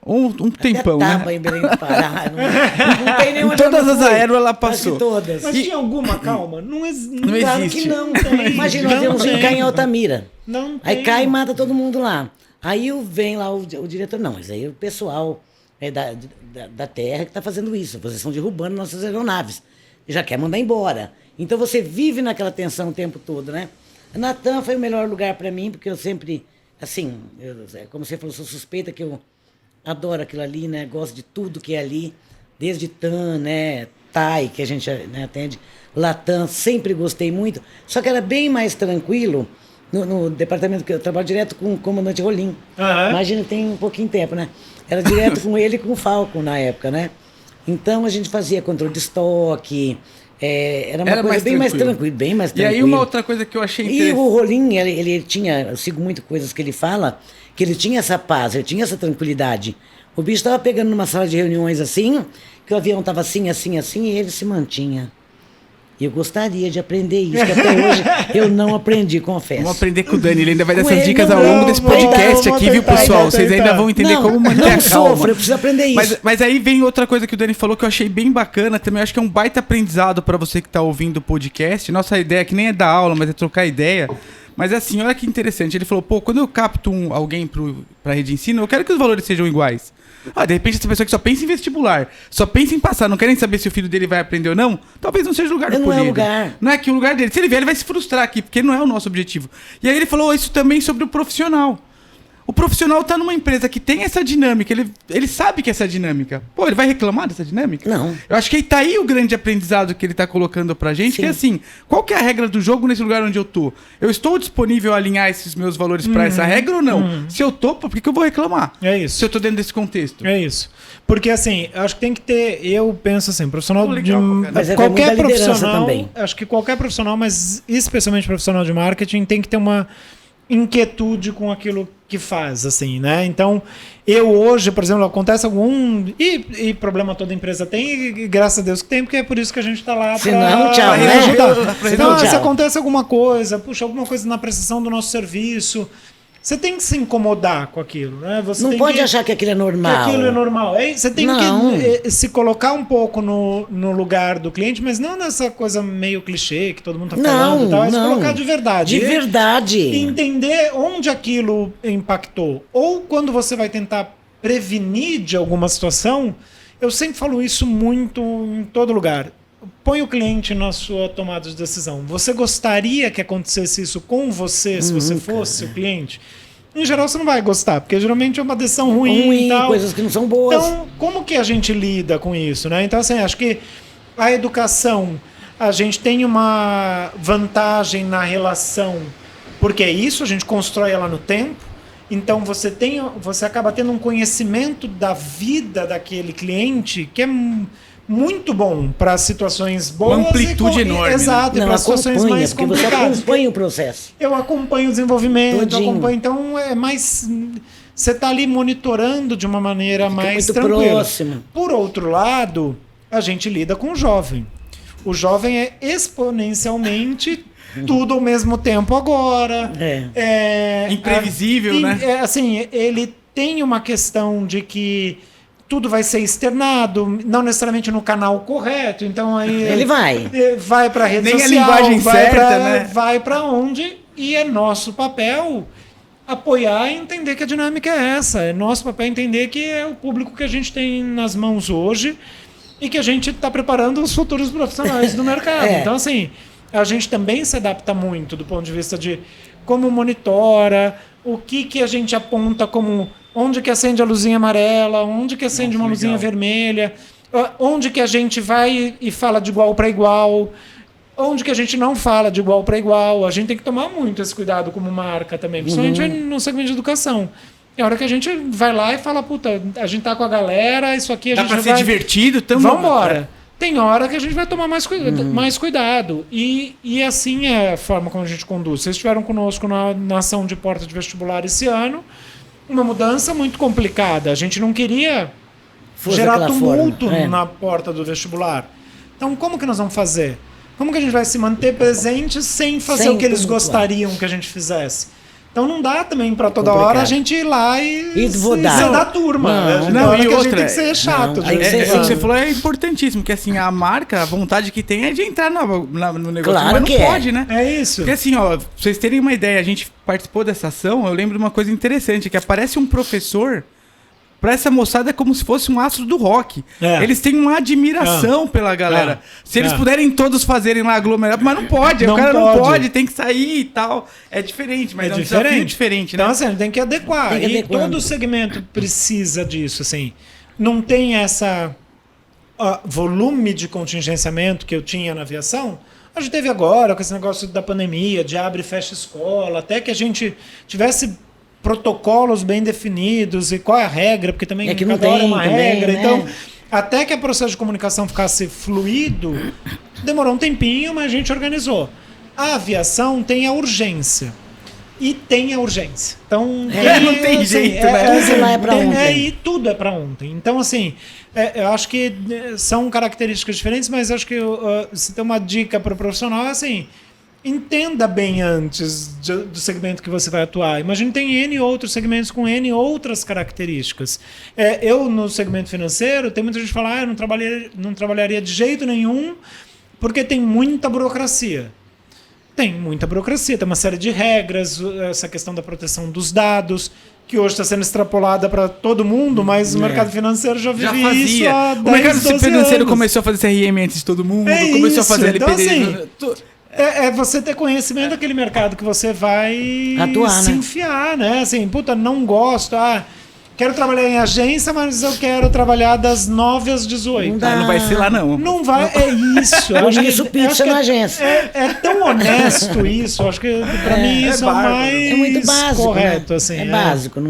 Um tempão, Até tava né? em Belém do Pará. Não tem nenhuma. Em todas as aéreas ela Quase passou. todas. Mas tinha alguma calma? Não, Não Claro existe. que não. tem. Imagina, Não nós temos tem. um cá em Altamira. Não Aí tem. cai e mata todo mundo lá. Aí vem lá o diretor, não, mas aí o pessoal da terra que está fazendo isso. Vocês estão derrubando nossas aeronaves. E já quer mandar embora. Então você vive naquela tensão o tempo todo, né? A Latam foi o melhor lugar para mim, porque eu sempre, assim, como você falou, sou suspeita que eu adoro aquilo ali, né? Gosto de tudo que é ali, desde TAM, né? TAI, que a gente, né, atende, Latam, sempre gostei muito. Só que era bem mais tranquilo no departamento que eu trabalho direto com o comandante Rolim. Aham. Imagina, tem um pouquinho de tempo, né? Era direto com ele e com o Falcon na época, né? Então a gente fazia controle de estoque, era uma coisa bem mais tranquilo, bem mais E tranquilo. aí uma outra coisa que eu achei E interessante... o Rolim, ele tinha, eu sigo muito coisas que ele fala, que ele tinha essa paz, ele tinha essa tranquilidade. O bicho estava pegando numa sala de reuniões assim, que o avião estava assim, assim, assim, e ele se mantinha. E eu gostaria de aprender isso, que até hoje eu não aprendi, confesso. Vamos aprender com o Dani, ele ainda vai dar Com essas ele, dicas não, ao longo desse vamos podcast tentar, aqui, viu, vamos pessoal? tentar. Vocês ainda vão entender Não, como manter não a calma. sofra, eu preciso aprender isso. Mas aí vem outra coisa que o Dani falou que eu achei bem bacana também. Eu acho que é um baita aprendizado para você que tá ouvindo o podcast. Nossa ideia aqui nem é dar aula, mas é trocar ideia. Mas assim, olha que interessante. Ele falou, pô, quando eu capto alguém pra rede de ensino, eu quero que os valores sejam iguais. De repente essa pessoa que só pensa em vestibular, só pensa em passar, não quer nem saber se o filho dele vai aprender ou não, talvez não seja o lugar do Não é o Poliedro. lugar. Não é aqui o lugar dele. Se ele vier, ele vai se frustrar aqui, porque não é o nosso objetivo. E aí ele falou isso também sobre o profissional. O profissional tá numa empresa que tem essa dinâmica, ele sabe que é essa dinâmica. Pô, ele vai reclamar dessa dinâmica? Não. Eu acho que tá aí o grande aprendizado que ele tá colocando pra gente, Sim. que é assim, qual que é a regra do jogo nesse lugar onde eu tô? Eu estou disponível a alinhar esses meus valores pra essa regra ou não? Se eu tô, por que eu vou reclamar? É isso. Se eu tô dentro desse contexto. É isso. Porque assim, eu acho que tem que ter, eu penso assim, profissional Pô, de legal, cara. Mas qualquer muita liderança profissional, também. acho que qualquer profissional, mas especialmente profissional de marketing, tem que ter uma inquietude com aquilo que faz, assim, né? Então, eu hoje, por exemplo, acontece algum... E problema toda empresa tem, e graças a Deus que tem, porque é por isso que a gente está lá Senão, tchau, pra né? ajudar. Então, Tchau. se acontece alguma coisa, puxa, alguma coisa na prestação do nosso serviço, você tem que se incomodar com aquilo, né? Você Não tem pode que, achar que aquilo é normal. que aquilo é normal. Você tem Não. que se colocar um pouco no lugar do cliente, mas não nessa coisa meio clichê que todo mundo está falando e tal, é se colocar de verdade. De verdade. E entender onde aquilo impactou. Ou quando você vai tentar prevenir de alguma situação, eu sempre falo isso muito em todo lugar. Põe o cliente na sua tomada de decisão. Você gostaria que acontecesse isso com você, se você fosse o cliente? Em geral, você não vai gostar, porque geralmente é uma decisão ruim e tal. Coisas que não são boas. Então, como que a gente lida com isso, né? Então, assim, acho que a educação, a gente tem uma vantagem na relação, porque é isso, a gente constrói ela no tempo. Então, você acaba tendo um conhecimento da vida daquele cliente que é muito bom para situações boas. Uma amplitude enorme. Exato, Né? para situações mais porque você complicadas. acompanha o processo. Eu acompanho o desenvolvimento, Todinho. acompanho, então é mais... Você está ali monitorando de uma maneira mais muito tranquila. próximo. Por outro lado, a gente lida com o jovem. O jovem é exponencialmente tudo ao mesmo tempo agora. Imprevisível, né? Assim, ele tem uma questão de que tudo vai ser externado, não necessariamente no canal correto. Então aí Ele vai para a rede Nem a social, linguagem certa, né? vai para onde, e é nosso papel apoiar e entender que a dinâmica é essa. É nosso papel entender que é o público que a gente tem nas mãos hoje e que a gente está preparando os futuros profissionais do mercado. Então, assim, a gente também se adapta muito do ponto de vista de como monitora, o que a gente aponta como onde que acende a luzinha amarela, onde que acende uma luzinha vermelha, onde que a gente vai e fala de igual para igual, onde que a gente não fala de igual para igual. A gente tem que tomar muito esse cuidado como marca também, principalmente no segmento de educação. É a hora que a gente vai lá e fala, puta, a gente tá com a galera, isso aqui a Dá gente pra vai... ser divertido, Vamos embora. Tem hora que a gente vai tomar mais cuidado. E assim é a forma como a gente conduz. Vocês estiveram conosco na ação de porta de vestibular esse ano. Uma mudança muito complicada. A gente não queria gerar tumulto na porta do vestibular. Então, como que nós vamos fazer? Como que a gente vai se manter presente sem fazer o que eles gostariam que a gente fizesse? Então não dá também para toda hora a gente ir lá e ser da turma. Não, e outra, a gente tem que ser chato. O que você falou é importantíssimo, que assim, a marca, a vontade que tem é de entrar no negócio, claro, mas não pode, né? É isso. Porque assim, ó, pra vocês terem uma ideia, a gente participou dessa ação, eu lembro de uma coisa interessante, que aparece um professor, pra essa moçada é como se fosse um astro do rock. Eles têm uma admiração pela galera. Se eles puderem todos fazerem lá aglomerado, mas não pode, o cara não pode, tem que sair e tal. É diferente, mas é um desafio diferente, né? Então, assim, tem que adequar. E todo segmento precisa disso, assim. Não tem essa volume de contingenciamento que eu tinha na aviação. A gente teve agora, com esse negócio da pandemia, de abre e fecha escola, até que a gente tivesse protocolos bem definidos e qual é a regra, porque também que não cada hora é uma tem também, regra. né? Então, até que o processo de comunicação ficasse fluido, demorou um tempinho, mas a gente organizou. A aviação tem a urgência. E tem a urgência. Então, não tem jeito, né? Tudo lá é pra ontem. E tudo é para ontem. Então, assim, eu acho que são características diferentes, mas acho que se tem uma dica para o profissional, é assim, entenda bem antes do segmento que você vai atuar. Imagina, tem N outros segmentos com N outras características. Eu, no segmento financeiro, tem muita gente que fala, eu não trabalharia de jeito nenhum porque tem muita burocracia. Tem muita burocracia, tem uma série de regras, essa questão da proteção dos dados, que hoje está sendo extrapolada para todo mundo, mas o mercado financeiro já vivia isso há 10, o mercado 12 financeiro anos. começar a fazer CRM antes de todo mundo, começou isso. a fazer Então, LPD. assim, é você ter conhecimento daquele mercado que você vai atuar, se né? enfiar, né? Assim, puta, não gosto, quero trabalhar em agência, mas eu quero trabalhar das 9 às 18. Não dá. Não vai ser lá, não. Não vai, é isso. Por Acho isso, que- pizza acho que na agência. É tão honesto isso, acho que pra mim isso é o bárbaro. mais É muito básico, correto. né? Assim, é básico.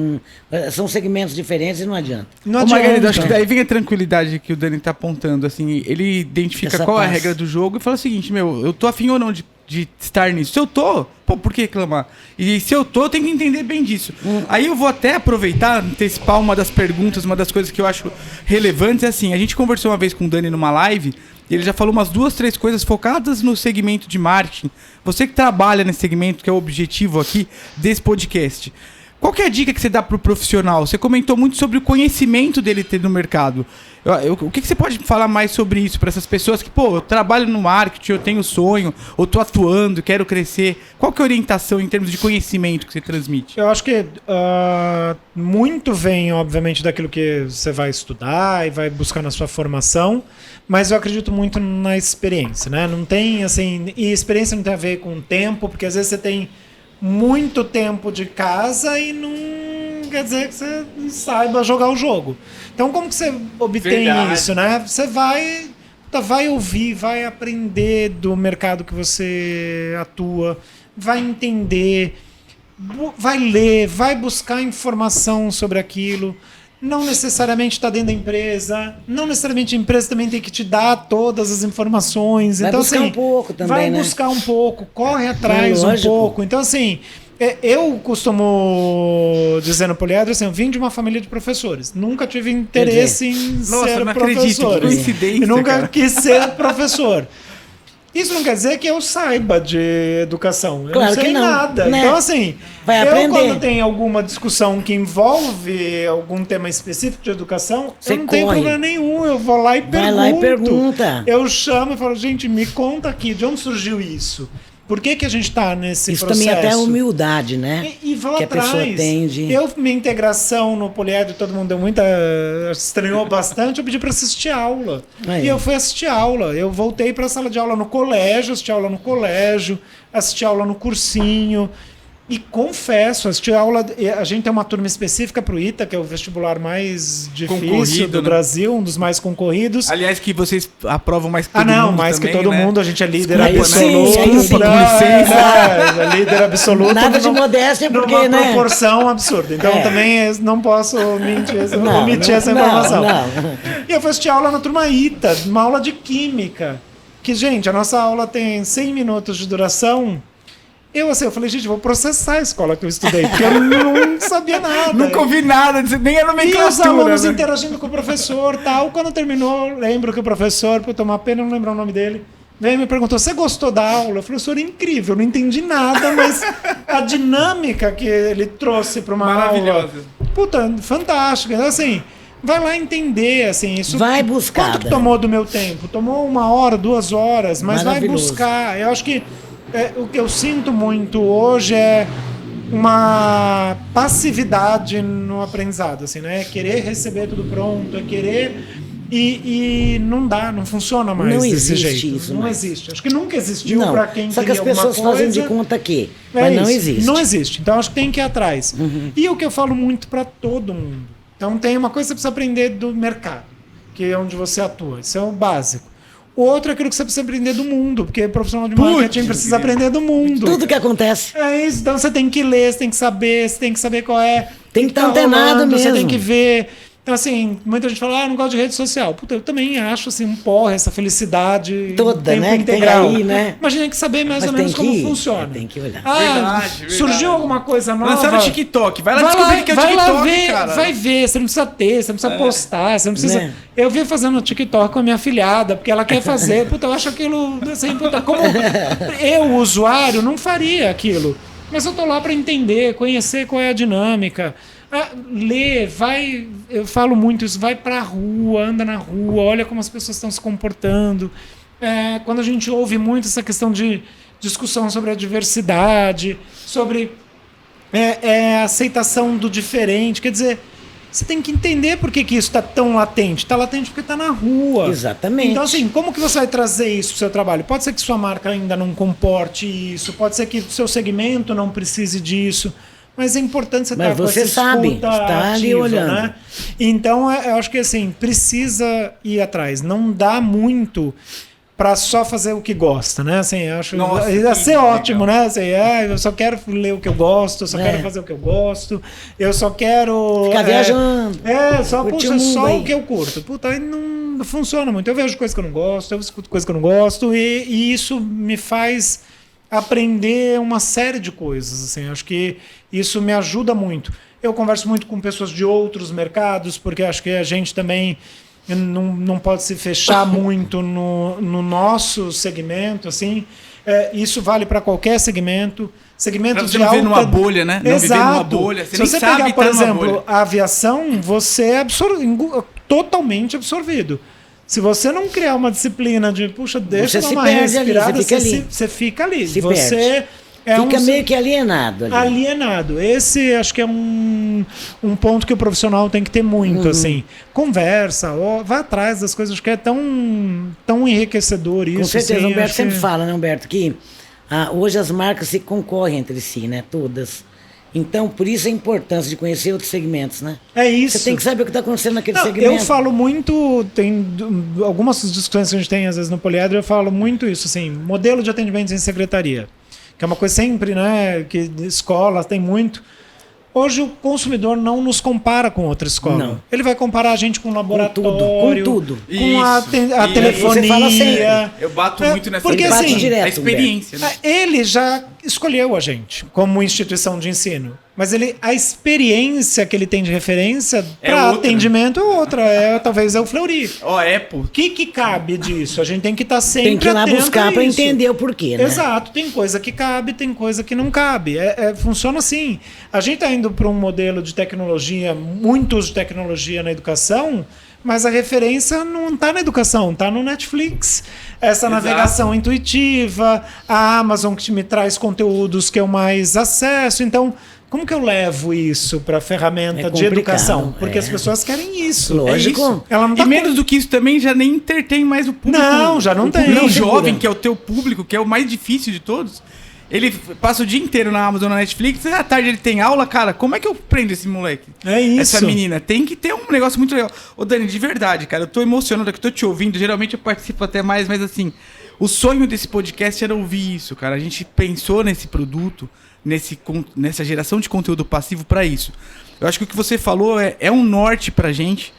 São segmentos diferentes e não adianta. Não Ô, adianta. Margarida, acho que daí vem a tranquilidade que o Dani tá apontando, assim, ele identifica Essa qual é a paz. regra do jogo e fala o seguinte, eu tô afim ou não de de estar nisso. Se eu tô, pô, por que reclamar? E se eu tô, eu tenho que entender bem disso. Aí eu vou até aproveitar, antecipar uma das perguntas, uma das coisas que eu acho relevantes, é assim, a gente conversou uma vez com o Dani numa live, e ele já falou umas 2, 3 coisas focadas no segmento de marketing. Você que trabalha nesse segmento, que é o objetivo aqui desse podcast. Qual que é a dica que você dá pro profissional? Você comentou muito sobre o conhecimento dele ter no mercado. O que você pode falar mais sobre isso para essas pessoas que, pô, eu trabalho no marketing, eu tenho sonho, ou tô atuando, quero crescer. Qual que é a orientação em termos de conhecimento que você transmite? Eu acho que muito vem, obviamente, daquilo que você vai estudar e vai buscar na sua formação, mas eu acredito muito na experiência, né? Não tem, assim... E experiência não tem a ver com tempo, porque às vezes você tem muito tempo de casa e não quer dizer que você saiba jogar o jogo. Então, como que você obtém isso, né? Você vai ouvir, vai aprender do mercado que você atua, vai entender, vai ler, vai buscar informação sobre aquilo. Não necessariamente está dentro da empresa, não necessariamente a empresa também tem que te dar todas as informações. Vai então, buscar assim, um pouco também, vai né? buscar um pouco, corre atrás um lógico. pouco. Então, assim, eu costumo dizer no Poliedro, assim, eu vim de uma família de professores. Nunca tive interesse em Nossa, ser não acredito, professor. que coincidência, E nunca cara. quis ser professor. Isso não quer dizer que eu saiba de educação. Eu Claro não sei que não, nada. né? Então, assim, Vai eu aprender. quando tem alguma discussão que envolve algum tema específico de educação, Você eu não tenho corre. problema nenhum. Eu vou lá e pergunto. Vai lá e pergunta. Eu chamo e falo, gente, me conta aqui, de onde surgiu isso? Por que a gente está nesse Isso processo? também é até humildade, né? E vou que atrás. a pessoa tem de... Minha integração no Poliedro, todo mundo deu muita... estranhou bastante, eu pedi para assistir aula. Aí. E eu fui assistir aula. Eu voltei para a sala de aula no colégio, assisti aula no colégio, assisti aula no cursinho. E confesso, assisti aula... A gente tem uma turma específica para o ITA, que é o vestibular mais difícil Concorrido, do né? Brasil, um dos mais concorridos. Aliás, que vocês aprovam mais que todo Não, mundo mais também, que todo né? mundo, a gente é líder Aí absoluto. sim, aí sim. Com licença. É líder absoluto. Nada de modéstia, porque, numa né? proporção absurda. Então É. também não posso omitir Não, essa não, informação. não. E eu fui assistir aula na turma ITA, uma aula de química. Que, gente, a nossa aula tem 100 minutos de duração. Eu falei, gente, vou processar a escola que eu estudei, porque eu não sabia nada. Nunca ouvi nada, nem era E os nomenclatura. alunos né? interagindo com o professor tal. Quando terminou, lembro que o professor, por tomar pena, não lembrar o nome dele, veio e me perguntou, você gostou da aula? Eu falei, senhor, incrível, não entendi nada, mas a dinâmica que ele trouxe para uma Maravilhosa. aula, puta, fantástica. Então, assim, vai lá entender, assim, isso... Vai buscar, Quanto que Dani. tomou do meu tempo? Tomou 1 hora, 2 horas, mas vai Maravilhoso. buscar. Eu acho que o que eu sinto muito hoje é uma passividade no aprendizado, assim, né? É querer receber tudo pronto, é querer e não dá, não funciona mais Não desse existe jeito. isso não mais. existe. Acho que nunca existiu Não, para quem só que as queria alguma pessoas fazem de coisa. conta que, É mas não isso. existe. Não existe. Então acho que tem que ir atrás. E o que eu falo muito para todo mundo. Então tem uma coisa que você precisa aprender do mercado, que é onde você atua. Isso é o básico. O outro é aquilo que você precisa aprender do mundo, porque profissional de marketing precisa aprender do mundo. Tudo que acontece. É isso, então você tem que ler, você tem que saber qual é. Tem que tá estar antenado rolando, Você mesmo. tem que ver. Então, assim, muita gente fala, não gosto de rede social. Puta, eu também acho, assim, um porra, essa felicidade Toda, em tempo né, que tem integral. aí, né? Mas a gente tem que saber mais Mas ou menos tem que como ir, funciona. tem que olhar. Verdade. Surgiu alguma coisa nova. Lançaram o TikTok. Vai lá descobrir o que é o vai TikTok, lá ver, cara. vai ver. Você não precisa ter, você não precisa postar, você não precisa... Né? Eu vi fazendo TikTok com a minha filhada, porque ela quer fazer. Puta, eu acho aquilo... Assim, puta, como eu, usuário, não faria aquilo. Mas eu tô lá para entender, conhecer qual é a dinâmica. Ler, vai... Eu falo muito isso, vai pra rua, anda na rua, olha como as pessoas estão se comportando. Quando a gente ouve muito essa questão de discussão sobre a diversidade, sobre a aceitação do diferente, quer dizer, você tem que entender por que isso está tão latente. Está latente porque está na rua. Exatamente. Então, assim, como que você vai trazer isso para o seu trabalho? Pode ser que sua marca ainda não comporte isso, pode ser que o seu segmento não precise disso, mas é importante você Mas estar com você essa sabe, escuta está ali ativa, olhando. né? Então, eu acho que assim, precisa ir atrás. Não dá muito para só fazer o que gosta, né? Assim, eu acho Nossa, ia ser legal. ótimo, né? Assim, eu só quero ler o que eu gosto, eu só quero fazer o que eu gosto, eu só quero Ficar viajando. só curtir puxa, o mundo só aí. o que eu curto. Puta, aí não funciona muito. Eu vejo coisas que eu não gosto, eu escuto coisas que eu não gosto e isso me faz aprender uma série de coisas. Assim, acho que isso me ajuda muito. Eu converso muito com pessoas de outros mercados, porque acho que a gente também não pode se fechar muito no nosso segmento. Assim. Isso vale para qualquer segmento. Segmentos de não alta... viver numa bolha, né? Não viver numa Exato. bolha. Você Se nem você sabe pegar, por tá numa exemplo, bolha. a aviação, você é totalmente absorvido. Se você não criar uma disciplina de, puxa, deixa Você dar uma se perde ali, respirada, você fica ali. você fica ali. Se Você perde. Fica meio que alienado ali. alienado. Esse acho que é um ponto que o profissional tem que ter muito, assim. Conversa, vai atrás das coisas, acho que é tão enriquecedor isso. Com certeza, assim, o Humberto acho sempre que... fala, né, Humberto, que hoje as marcas se concorrem entre si, né, todas. Então, por isso a importância de conhecer outros segmentos, né? É isso. Você tem que saber o que está acontecendo naquele Não, segmento. eu falo muito, tem algumas discussões que a gente tem às vezes no Poliedro, eu falo muito isso, assim, modelo de atendimento em secretaria, que é uma coisa sempre, né, que escola tem muito. Hoje o consumidor não nos compara com outra escola. Não. Ele vai comparar a gente com o laboratório, com tudo. com a Isso. telefonia. Você fala sempre. Eu bato muito nessa porque, ideia. assim, Bate direto, a experiência, né? Ele já escolheu a gente como instituição de ensino. Mas a experiência que ele tem de referência É para outra. atendimento é outra. Talvez é o Fleury. Ó, Apple. O que cabe disso? A gente tem que estar sempre Tem que ir lá atento buscar a para isso. entender o porquê, né? Exato, tem coisa que cabe, tem coisa que não cabe. Funciona assim. A gente está indo para um modelo de tecnologia, muito uso de tecnologia na educação, mas a referência não está na educação, está no Netflix. Essa Exato. navegação intuitiva, a Amazon que me traz conteúdos que eu mais acesso. Então, como que eu levo isso para a ferramenta É de educação? complicado, Porque é. as pessoas querem isso. Lógico. É isso. Ela não E tá menos do que isso também já nem entretém mais o público. Não, já não o tem. público Não, jovem, segura. que é o teu público, que é o mais difícil de todos. Ele passa o dia inteiro na Amazon, na Netflix, e à tarde ele tem aula, cara. Como é que eu prendo esse moleque? É isso. Essa menina. Tem que ter um negócio muito legal. Ô, Dani, de verdade, cara, eu tô emocionado que eu tô te ouvindo. Geralmente eu participo até mais, mas assim, o sonho desse podcast era ouvir isso, cara. A gente pensou nesse produto, nessa geração de conteúdo passivo pra isso. Eu acho que o que você falou é um norte pra gente.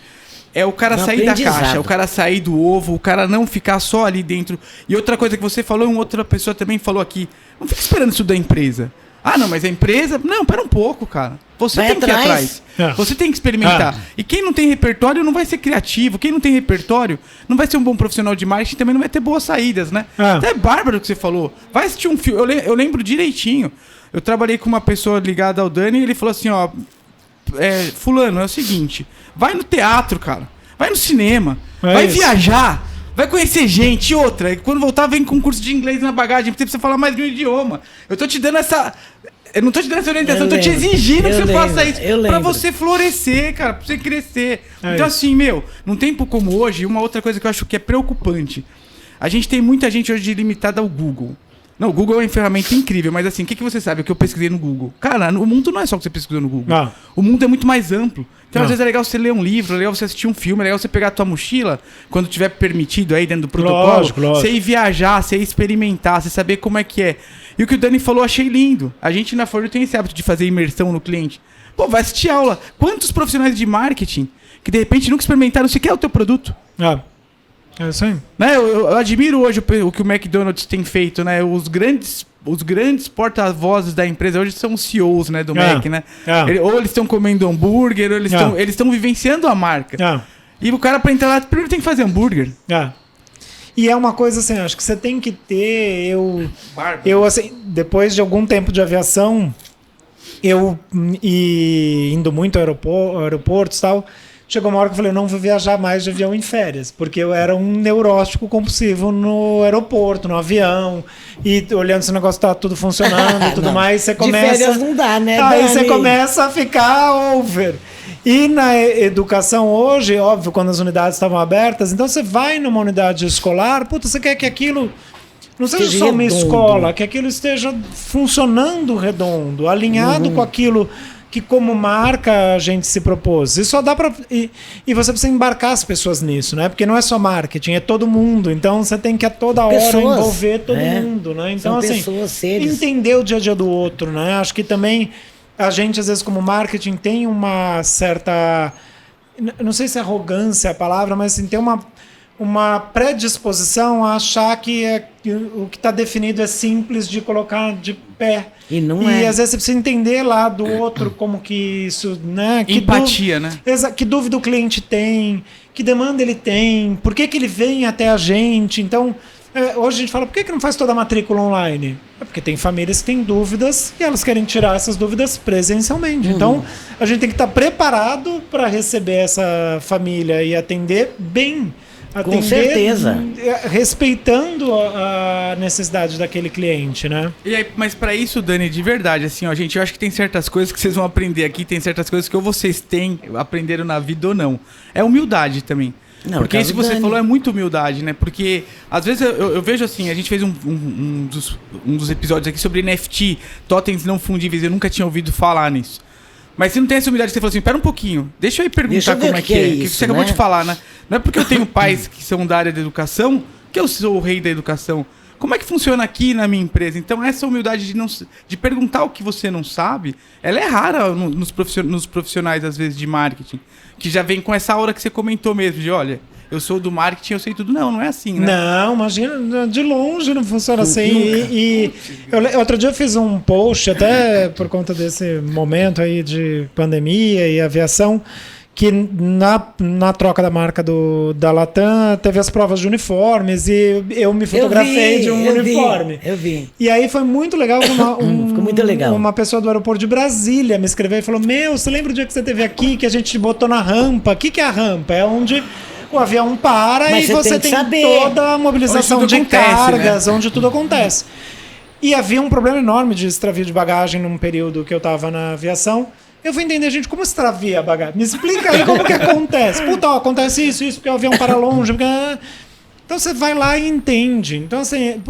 É o cara Um sair da aprendizado. caixa, é o cara sair do ovo, o cara não ficar só ali dentro. E outra coisa que você falou, uma outra pessoa também falou aqui, não fica esperando isso da empresa. Ah, não, mas a empresa... Não, pera um pouco, cara. Você Vai tem que ir atrás. atrás. Você tem que experimentar. E quem não tem repertório não vai ser criativo. Quem não tem repertório não vai ser um bom profissional de marketing, também não vai ter boas saídas, né? Até é bárbaro o que você falou. Vai assistir um filme. Eu lembro direitinho. Eu trabalhei com uma pessoa ligada ao Dani e ele falou assim, ó... fulano, é o seguinte, vai no teatro, cara, vai no cinema, vai isso. viajar, vai conhecer gente. E outra, quando voltar vem com curso de inglês na bagagem, porque você precisa falar mais de um idioma. Eu tô te dando essa... Eu não tô te dando essa orientação, eu tô te exigindo que você faça isso pra você florescer, cara, pra você crescer. Então assim, não tem como hoje, uma outra coisa que eu acho que é preocupante. A gente tem muita gente hoje limitada ao Google. Não, o Google é uma ferramenta incrível, mas assim, o que você sabe? O que eu pesquisei no Google? Cara, o mundo não é só o que você pesquisou no Google. Não. O mundo é muito mais amplo. Então, Não. às vezes é legal você ler um livro, é legal você assistir um filme, é legal você pegar a tua mochila, quando tiver permitido aí dentro do protocolo, Lógico. você ir viajar, você ir experimentar, você saber como é que é. E o que o Dani falou, achei lindo. A gente na Ford tem esse hábito de fazer imersão no cliente. Pô, vai assistir aula. Quantos profissionais de marketing que de repente nunca experimentaram sequer o teu produto? É isso aí. Né? Eu admiro hoje o que o McDonald's tem feito, né? Os grandes porta-vozes da empresa hoje são os CEOs, né, do Mac, né? Ou eles estão comendo hambúrguer, ou eles estão vivenciando a marca. E o cara, pra entrar lá, primeiro tem que fazer hambúrguer. E é uma coisa assim, acho que você tem que ter... Eu assim, depois de algum tempo de aviação, indo muito ao aeroportos e tal, chegou uma hora que eu falei, eu não vou viajar mais de avião em férias, porque eu era um neurótico compulsivo no aeroporto, no avião, e olhando se o negócio tá tudo funcionando e tudo mais, você começa... De férias não dá, né, Aí Dani? você começa a ficar over. E na educação hoje, óbvio, quando as unidades estavam abertas, então você vai numa unidade escolar, puta, você quer que aquilo... Não seja Esteja só uma redondo. escola, que aquilo esteja funcionando redondo, alinhado com aquilo que como marca a gente se propôs. E só dá para e você precisa embarcar as pessoas nisso, né? Porque não é só marketing, é todo mundo. Então você tem que a toda hora Pessoas, envolver todo mundo, né? Então São assim, pessoas, seres. entender o dia a dia do outro, né? Acho que também a gente às vezes como marketing tem uma certa, não sei se arrogância é a palavra, mas assim, tem uma predisposição a achar que o que está definido é simples de colocar de pé. E não é. E às vezes você precisa entender lá do outro como que isso, né? Empatia, né? Que dúvida o cliente tem, que demanda ele tem, por que ele vem até a gente. Então, hoje a gente fala, por que não faz toda a matrícula online? É porque tem famílias que têm dúvidas e elas querem tirar essas dúvidas presencialmente. Então, a gente tem que estar preparado para receber essa família e atender bem. Com certeza. Respeitando a necessidade daquele cliente, né? E aí, mas pra isso, Dani, de verdade, assim, ó, gente, eu acho que tem certas coisas que vocês vão aprender aqui, tem certas coisas que ou vocês aprenderam na vida ou não. É humildade também. Não, porque isso que você Dani falou é muito humildade, né? Porque às vezes eu vejo assim, a gente fez um dos episódios aqui sobre NFT, totens não fundíveis, eu nunca tinha ouvido falar nisso. Mas você não tem essa humildade, você falou assim, pera um pouquinho, deixa eu aí perguntar como é que é. Isso, que você acabou né? de falar, né? Não é porque eu tenho pais que são da área da educação que eu sou o rei da educação. Como é que funciona aqui na minha empresa? Então essa humildade de perguntar o que você não sabe, ela é rara nos profissionais, às vezes, de marketing. Que já vem com essa aura que você comentou mesmo, de olha, eu sou do marketing, eu sei tudo. Não é assim, né? Não, imagina, de longe não funciona assim. Outro dia eu fiz um post, até por conta desse momento aí de pandemia e aviação, que na troca da marca da Latam teve as provas de uniformes e eu me fotografei de um uniforme. Eu vi. E aí foi muito legal. Ficou muito legal. Uma pessoa do aeroporto de Brasília me escreveu e falou: você lembra o dia que você esteve aqui que a gente botou na rampa? O que é a rampa? É onde o avião para. Mas e você tem toda a mobilização de cargas, né? Onde tudo acontece. E havia um problema enorme de extravio de bagagem num período que eu estava na aviação. Eu vou entender, gente, como extravia a bagagem. Me explica aí como que acontece. Puta, acontece isso, porque o avião para longe. Então você vai lá e entende. Então, assim,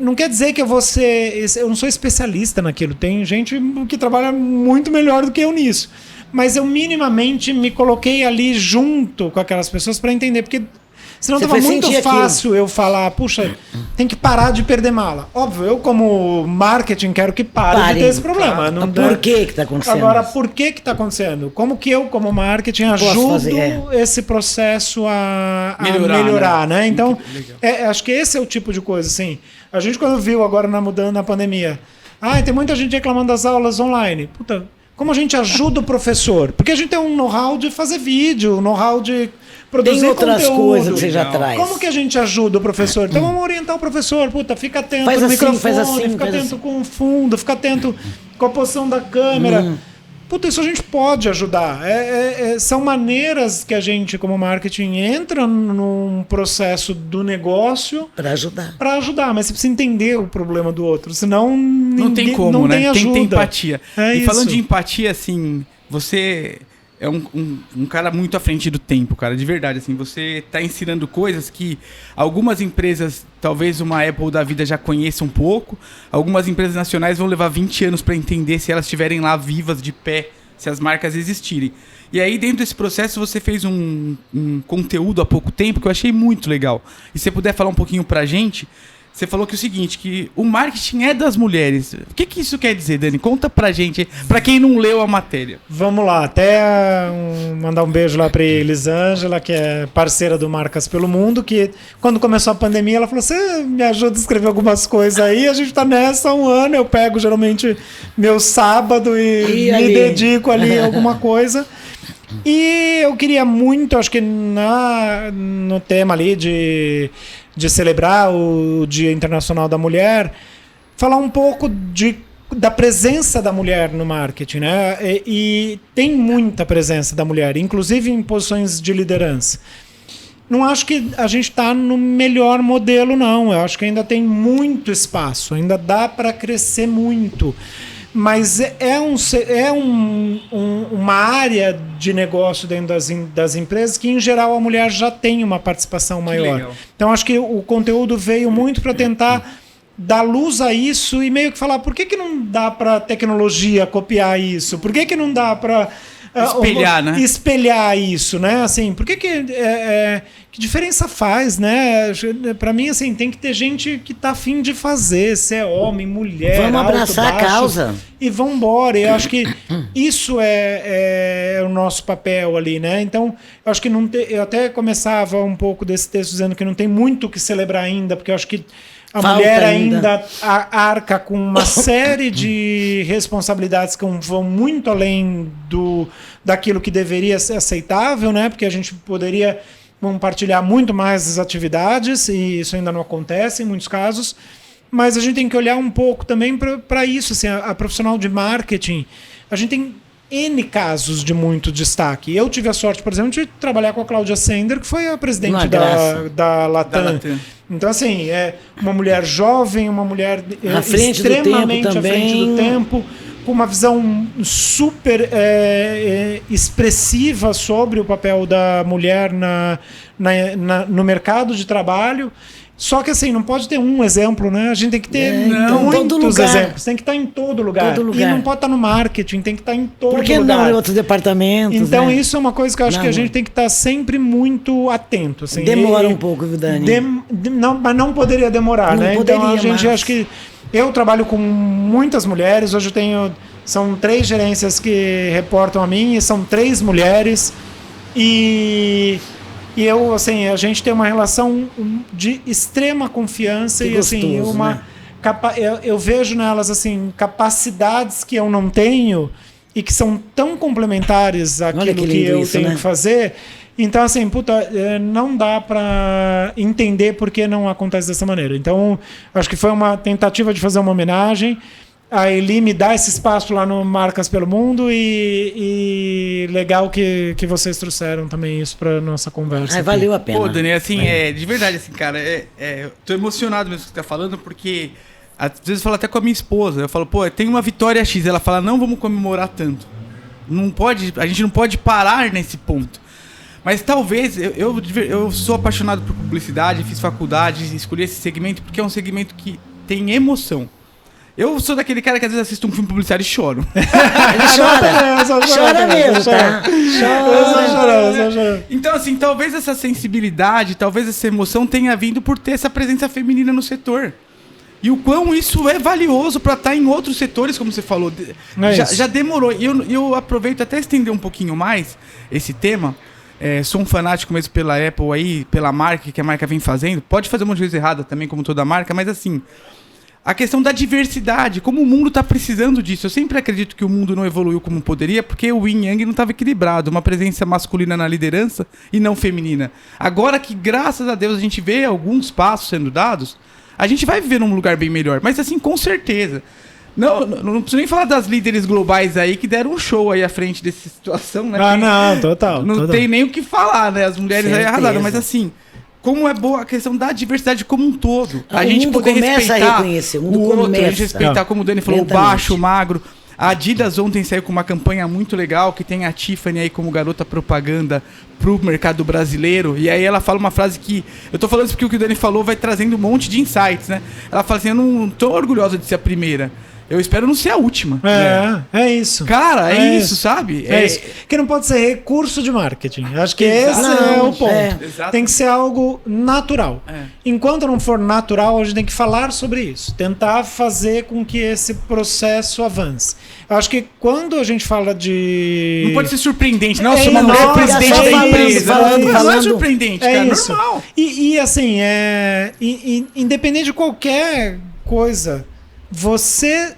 não quer dizer que eu vou ser... Eu não sou especialista naquilo. Tem gente que trabalha muito melhor do que eu nisso. Mas eu minimamente me coloquei ali junto com aquelas pessoas para entender, porque senão estava muito fácil eu falar, puxa, tem que parar de perder mala. Óbvio, eu como marketing quero que pare de ter esse problema. Não por que está acontecendo? Agora, por que está acontecendo? Como que eu, como marketing, ajudo esse processo a melhorar, né? Então, acho que esse é o tipo de coisa, assim. A gente, quando viu agora na pandemia, tem muita gente reclamando das aulas online. Puta, como a gente ajuda o professor? Porque a gente tem um know-how de fazer vídeo, um know-how de produzir tem outras conteúdo. Coisas que você já traz. Como que a gente ajuda o professor? Então vamos orientar o professor. Puta, fica atento faz no assim, microfone, fica atento com o fundo, fica atento com a posição da câmera. Puta, isso a gente pode ajudar. São maneiras que a gente, como marketing, entra num processo do negócio para ajudar. Mas você precisa entender o problema do outro, senão não tem como, não, né? Tem ajuda. Tem que ter empatia. E isso. Falando de empatia, assim, você é um cara muito à frente do tempo, cara, de verdade, assim, você tá ensinando coisas que algumas empresas, talvez uma Apple da vida já conheça um pouco, algumas empresas nacionais vão levar 20 anos para entender se elas estiverem lá vivas, de pé, se as marcas existirem. E aí, dentro desse processo, você fez um conteúdo há pouco tempo que eu achei muito legal. E se você puder falar um pouquinho pra gente... Você falou que o seguinte, que o marketing é das mulheres. O que isso quer dizer, Dani? Conta pra gente, pra quem não leu a matéria. Vamos lá, até mandar um beijo lá pra Elisângela, que é parceira do Marcas pelo Mundo, que quando começou a pandemia, ela falou, você me ajuda a escrever algumas coisas aí, a gente tá nessa há um ano, eu pego geralmente meu sábado e me dedico ali a alguma coisa. E eu queria muito, acho que no tema ali de celebrar o Dia Internacional da Mulher, falar um pouco da presença da mulher no marketing, né? E tem muita presença da mulher, inclusive em posições de liderança. Não acho que a gente está no melhor modelo, não. Eu acho que ainda tem muito espaço, ainda dá para crescer muito. Mas uma área de negócio dentro das empresas que, em geral, a mulher já tem uma participação maior. Então, acho que o conteúdo veio muito para tentar dar luz a isso e meio que falar por que não dá para a tecnologia copiar isso? Por que não dá para Espelhar, né? Espelhar isso, né? Assim, por que diferença faz, né? Para mim, assim, tem que ter gente que tá afim de fazer, se é homem, mulher, vamos alto, abraçar baixo, a causa. E vamos embora. Eu acho que isso é o nosso papel ali, né? Então, eu acho que eu até começava um pouco desse texto dizendo que não tem muito o que celebrar ainda, porque eu acho que a Falta mulher ainda arca com uma série de responsabilidades que vão muito além daquilo que deveria ser aceitável, né? Porque a gente poderia compartilhar muito mais as atividades, e isso ainda não acontece em muitos casos. Mas a gente tem que olhar um pouco também para isso. Assim, a profissional de marketing, a gente tem N casos de muito destaque. Eu tive a sorte, por exemplo, de trabalhar com a Cláudia Sender, que foi a presidente da Latam. Então, assim, é uma mulher jovem, uma mulher extremamente à frente do tempo, com uma visão super expressiva sobre o papel da mulher no mercado de trabalho. Só que assim, não pode ter um exemplo, né? A gente tem que ter muitos exemplos. Tem que estar em todo lugar. E não pode estar no marketing, tem que estar em todo lugar. Por que não em outros departamentos? Então, isso é uma coisa que eu acho que a gente tem que estar sempre muito atento. Assim. Demora um pouco, viu, Dani? Mas não poderia demorar, não né? Poderia, então, a gente acho que. Eu trabalho com muitas mulheres, hoje eu tenho. São 3 gerências que reportam a mim, e são 3 mulheres. E eu, assim, a gente tem uma relação de extrema confiança que e gostoso, assim, eu vejo nelas assim capacidades que eu não tenho e que são tão complementares àquilo que eu tenho que fazer. Então, assim, não dá para entender por que não acontece dessa maneira. Então, acho que foi uma tentativa de fazer uma homenagem. A Eli me dá esse espaço lá no Marcas pelo Mundo e legal que vocês trouxeram também isso para nossa conversa. Valeu a pena. Pô, Dani, assim, de verdade, assim, cara, eu tô emocionado mesmo com o que você tá falando, porque às vezes eu falo até com a minha esposa, eu falo, pô, tem uma vitória X, ela fala, não vamos comemorar tanto. A gente não pode parar nesse ponto. Mas talvez, eu sou apaixonado por publicidade, fiz faculdade, escolhi esse segmento porque é um segmento que tem emoção. Eu sou daquele cara que às vezes assisto um filme publicitário e choro. Ele chora mesmo, tá? Chora. Então, assim, talvez essa sensibilidade, talvez essa emoção tenha vindo por ter essa presença feminina no setor. E o quão isso é valioso para estar em outros setores, como você falou. Já demorou. E eu aproveito até estender um pouquinho mais esse tema. Sou um fanático mesmo pela Apple aí, pela marca que a marca vem fazendo. Pode fazer uma coisa errada também, como toda marca, mas assim... A questão da diversidade, como o mundo está precisando disso. Eu sempre acredito que o mundo não evoluiu como poderia, porque o Yin Yang não estava equilibrado. Uma presença masculina na liderança e não feminina. Agora que, graças a Deus, a gente vê alguns passos sendo dados, a gente vai viver num lugar bem melhor. Mas assim, com certeza. Não preciso nem falar das líderes globais aí que deram um show aí à frente dessa situação, né? Total. Não tem nem o que falar, né? As mulheres aí arrasaram, mas assim... Como é boa a questão da diversidade como um todo. A gente poder respeitar o outro, a gente respeitar, como o Dani falou, o baixo, o magro. A Adidas ontem saiu com uma campanha muito legal, que tem a Tiffany aí como garota propaganda pro mercado brasileiro. E aí ela fala uma frase que... Eu tô falando isso porque o que o Dani falou vai trazendo um monte de insights, né? Ela fala assim, eu não tô orgulhosa de ser a primeira. Eu espero não ser a última. É isso. Cara, é isso, sabe? É isso. Que não pode ser recurso de marketing. Acho que esse é o ponto. Tem que ser algo natural. Enquanto não for natural, a gente tem que falar sobre isso. Tentar fazer com que esse processo avance. Acho que quando a gente fala de... Não pode ser surpreendente. Não, sou uma mulher presidente da empresa. Não é surpreendente, cara. É normal. E assim, independente de qualquer coisa... Você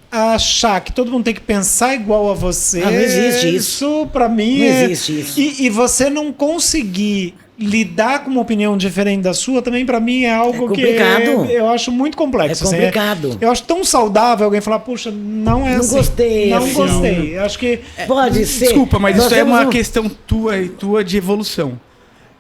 achar que todo mundo tem que pensar igual a você... Não existe isso. Isso, pra mim, não existe isso. E você não conseguir lidar com uma opinião diferente da sua, também pra mim é algo que eu acho muito complexo. É complicado. Assim, eu acho tão saudável alguém falar, puxa, não é assim. Não gostei. Acho que... Pode ser. Desculpa, mas isso é uma questão tua de evolução.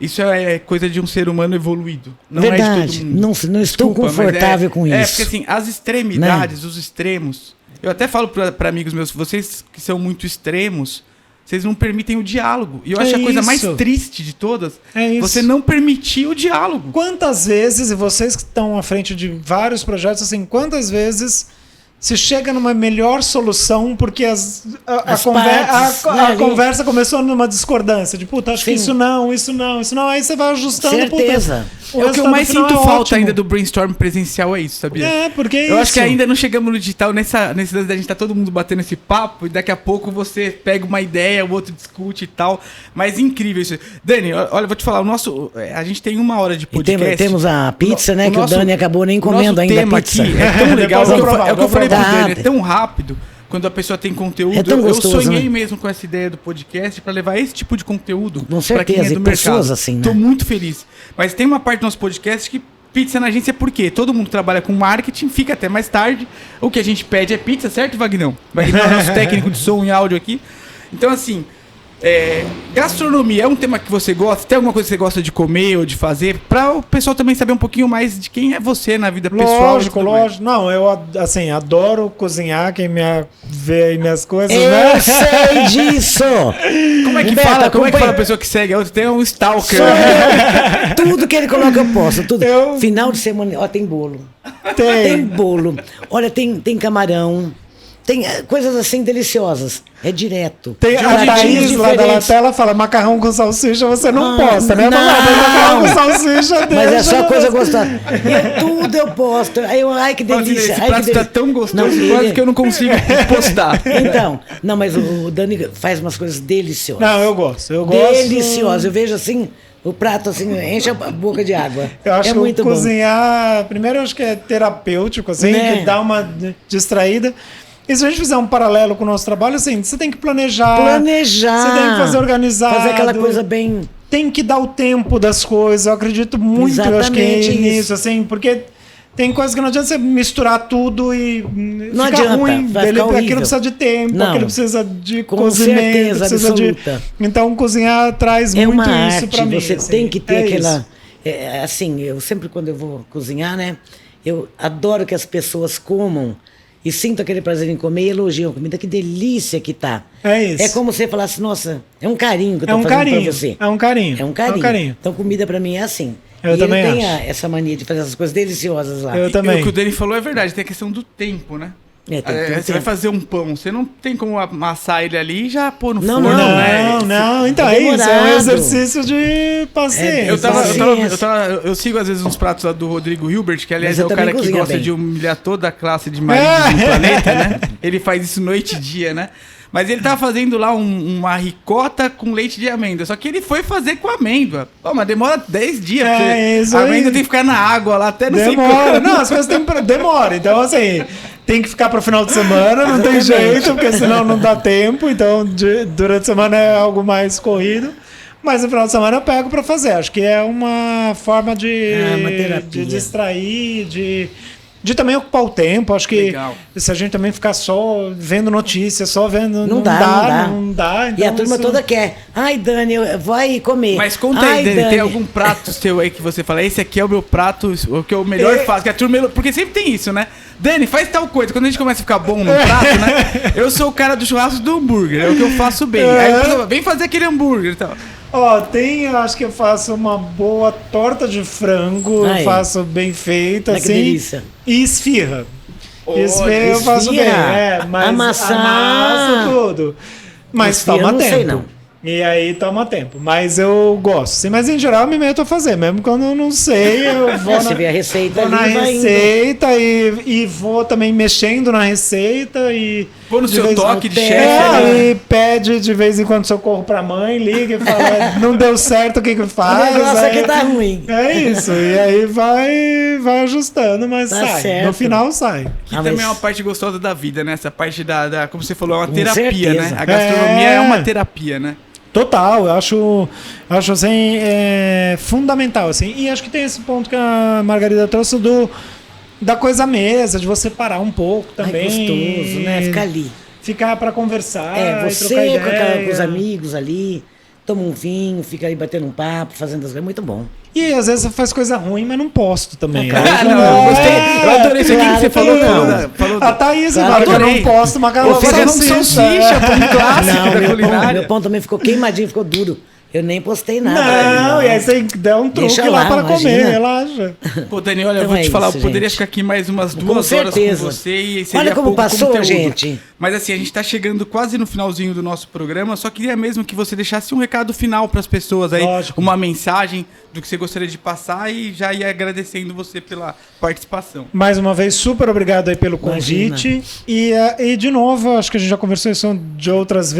Isso é coisa de um ser humano evoluído. Não Verdade. É de todo mundo. Não estou confortável com isso. Porque assim, as extremidades, os extremos... Eu até falo para amigos meus, vocês que são muito extremos, vocês não permitem o diálogo. E eu acho a coisa mais triste de todas, você não permitir o diálogo. Quantas vezes, e vocês que estão à frente de vários projetos, assim, quantas vezes se chega numa melhor solução porque a partes, conversa começou numa discordância. De, puta, acho que Sim. isso não. Aí você vai ajustando. Certeza. Puta, É o que eu mais sinto falta ótimo. ainda do brainstorm presencial, é isso, sabia? É, porque é Eu acho isso. que ainda não chegamos no digital nesse lance da gente tá todo mundo batendo esse papo e daqui a pouco você pega uma ideia, o outro discute e tal. Mas incrível isso. Dani, olha, eu vou te falar, a gente tem 1 hora de E podcast. temos a pizza, né? Que o Dani acabou nem o comendo nosso ainda a tema pizza. aqui é tão legal. Depois eu É o que eu falei pro provar. Dani, é tão rápido. Quando a pessoa tem conteúdo, É tão eu gostoso, sonhei né? mesmo com essa ideia do podcast pra levar esse tipo de conteúdo Com pra quem é certeza, do e pessoas mercado. assim, né? Tô muito feliz. Mas tem uma parte do nosso podcast que pizza na agência é por quê? Todo mundo trabalha com marketing, fica até mais tarde. O que a gente pede é pizza, certo, Vagnão? Vagnão é o nosso técnico de som e áudio aqui. Então, assim, gastronomia é um tema que você gosta? Tem alguma coisa que você gosta de comer ou de fazer? Pra o pessoal também saber um pouquinho mais de quem é você na vida pessoal. Lógico, e tudo mais. lógico. Não, eu assim, adoro cozinhar, quem me vê aí minhas coisas, Eu né? sei disso! Como é que Humberto, fala? Como é que acompanha. fala a pessoa que segue a outra? Tem um stalker. Tudo que ele coloca eu posto. Tudo. Eu- Final de semana, ó, tem bolo. Tem. Tem bolo. Olha, tem camarão. Tem coisas assim deliciosas. É direto. Tem De a onde Thaís tinha lá da diferentes. Latela fala macarrão com salsicha, você não Ah, posta, né? não. Macarrão com salsicha Mas é deixa, só né? coisa gostosa. E tudo eu posto. Ai, que Fala assim, delícia. esse Ai, que prato tá delícia. tão gostoso Não, quase ele- que eu não consigo postar. Então, não, mas o Dani faz umas coisas deliciosas. Não, eu gosto. Deliciosas. Eu vejo assim, o prato assim, enche a boca de água. Eu acho é que muito bom. cozinhar, primeiro eu acho que é terapêutico, assim, Né? que dá uma distraída. E se a gente fizer um paralelo com o nosso trabalho, assim, você tem que planejar. Planejar. Você tem que fazer organizado. Fazer aquela coisa bem... Tem que dar o tempo das coisas. Eu acredito muito, eu acho que Exatamente nisso, isso. assim, porque tem coisas que não adianta você misturar tudo e Não fica adianta, ruim. vai ficar horrível. Aquilo precisa de tempo, Não. aquilo precisa de Com cozimento, certeza, precisa absoluta. Então cozinhar traz É muito uma isso arte, pra mim. você assim. tem que ter É aquela... isso. assim, eu sempre quando eu vou cozinhar, né? Eu adoro que as pessoas comam e sinto aquele prazer em comer e elogiam a comida. Que delícia que tá. É isso. É como você falasse, nossa, é um carinho que eu É tô um fazendo carinho. pra você. É um carinho. É um carinho. É um carinho. Então comida pra mim é assim. Eu e também ele tem acho. essa mania de fazer essas coisas deliciosas lá. Eu E também. o que o Dani falou é verdade, tem a questão do tempo, né? É, tem Você tempo. vai fazer um pão, você não tem como amassar ele ali e já pôr no Não, forno, não, né? Não, então É é isso, é um demorado. exercício de paciência. Eu sigo às vezes uns pratos lá do Rodrigo Hilbert, que aliás Mas é o eu cara também que cozinho gosta bem. de humilhar toda a classe de maridos do planeta, né? Ele faz isso noite e dia, né? Mas ele tava fazendo lá uma ricota com leite de amêndoa. Só que ele foi fazer com amêndoa. Pô, mas demora 10 dias. É, porque isso a aí. amêndoa tem que ficar na água lá até não sei Demora. quando. Não, as coisas tem demora. Então, assim, tem que ficar pro final de semana, não tem jeito, porque senão não dá tempo. Então, durante a semana é algo mais corrido. Mas no final de semana eu pego pra fazer. Acho que é uma forma de, uma terapia. de distrair, de também ocupar o tempo. Acho que Legal. se a gente também ficar só vendo notícias, só vendo. Não dá. Então E a turma isso- toda quer. Ai, Dani, vai comer. Mas conta Ai, aí, Dani, tem algum prato seu aí que você fala, esse aqui é o meu prato, o que eu melhor faço, que a turma... Porque sempre tem isso, né? Dani, faz tal coisa. Quando a gente começa a ficar bom no prato, né? Eu sou o cara do churrasco do hambúrguer, é o que eu faço bem. Aí a pessoa fala, vem fazer aquele hambúrguer e tal. Ó, eu acho que eu faço uma boa torta de frango, Aí. eu faço bem feita, Ai, que assim. delícia. E esfirra. Oh, Esfirra eu faço bem, esfirra. mas Amassar. amasso tudo. Mas Esfirra eu toma não tempo. sei, não. E aí toma tempo. Mas eu gosto. Sim, mas em geral eu me meto a fazer. Mesmo quando eu não sei, eu vou Você vê a receita vou na ali, vai indo. receita e vou também mexendo na receita e... Pô no de seu vez- toque de É, chefe, né? e pede de vez em quando socorro pra mãe, liga e fala, não deu certo, o que que O faz? negócio Aí- aqui tá ruim. É isso, e aí vai ajustando, mas Tá sai. certo. No final sai. Que Ah, também mas- é uma parte gostosa da vida, né? Essa parte da como você falou, é uma Com terapia, certeza. né? A gastronomia é uma terapia, né? Total, eu acho assim, fundamental, assim. E acho que tem esse ponto que a Margarida trouxe da coisa à mesa, de você parar um pouco Ai, também. gostoso, né? Ficar ali. Ficar pra conversar, É, e você trocar com os ideia. amigos ali, toma um vinho, fica aí batendo um papo, fazendo as coisas. É muito bom. E às vezes você faz coisa ruim, mas não posto também. Ah, não, eu gostei. Eu adorei isso aqui que você claro falou. que não. Falou A Thaís, Claro agora que que eu adorei. não posto macarrão Você já não salsicha, pô, um clássico da Não, meu culinária. pão também ficou queimadinho, ficou duro. Eu nem postei nada. Não, e aí você dá um truque Deixa lá lá, para imagina. comer, relaxa. Pô, Dani, olha, eu Então vou te falar, isso, eu poderia gente. ficar aqui mais umas Com 2 horas com certeza. você e seria Olha como pouco passou, conteúdo. gente. Mas assim, a gente tá chegando quase no finalzinho do nosso programa, só queria mesmo que você deixasse um recado final para as pessoas aí, Lógico. uma mensagem do que você gostaria de passar e já ia agradecendo você pela participação. Mais uma vez, super obrigado aí pelo Imagina. convite. E de novo, acho que a gente já conversou isso de outras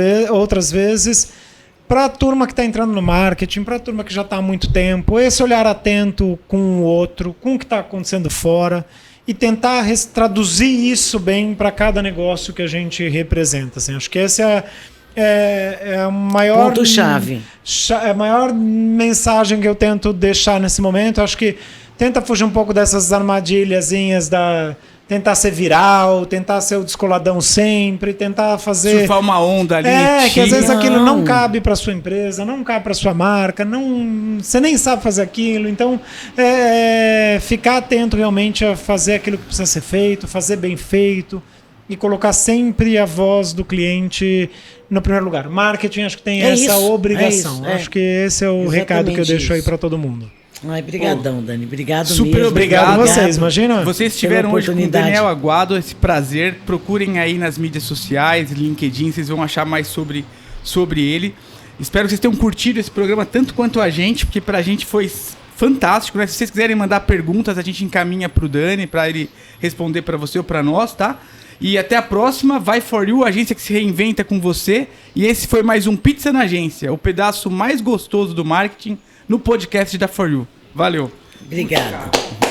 vezes. Para a turma que está entrando no marketing, para a turma que já está há muito tempo, esse olhar atento com o outro, com o que está acontecendo fora e tentar traduzir isso bem para cada negócio que a gente representa. Assim. Acho que esse é a maior Ponto-chave. A maior mensagem que eu tento deixar nesse momento. Acho que tenta fugir um pouco dessas armadilhazinhas tentar ser viral, tentar ser o descoladão sempre, tentar fazer... Surfar uma onda ali. que às vezes Não. aquilo não cabe para sua empresa, não cabe para sua marca, você nem sabe fazer aquilo. Então, ficar atento realmente a fazer aquilo que precisa ser feito, fazer bem feito e colocar sempre a voz do cliente no primeiro lugar. Marketing, acho que tem essa obrigação. Acho que esse é o recado que eu deixo aí para todo mundo. Ai, brigadão, Dani. Obrigado Super mesmo. obrigado a vocês, imagina. Vocês Pela estiveram hoje com o oportunidade. Daniel Aguado, esse prazer. Procurem aí nas mídias sociais, LinkedIn, vocês vão achar mais sobre ele. Espero que vocês tenham curtido esse programa tanto quanto a gente, porque pra gente foi fantástico, né? Se vocês quiserem mandar perguntas, a gente encaminha pro Dani pra ele responder pra você ou pra nós, tá? E até a próxima. Vai For You, a agência que se reinventa com você. E esse foi mais um Pizza na Agência, o pedaço mais gostoso do marketing no podcast da For You. Valeu. Obrigado.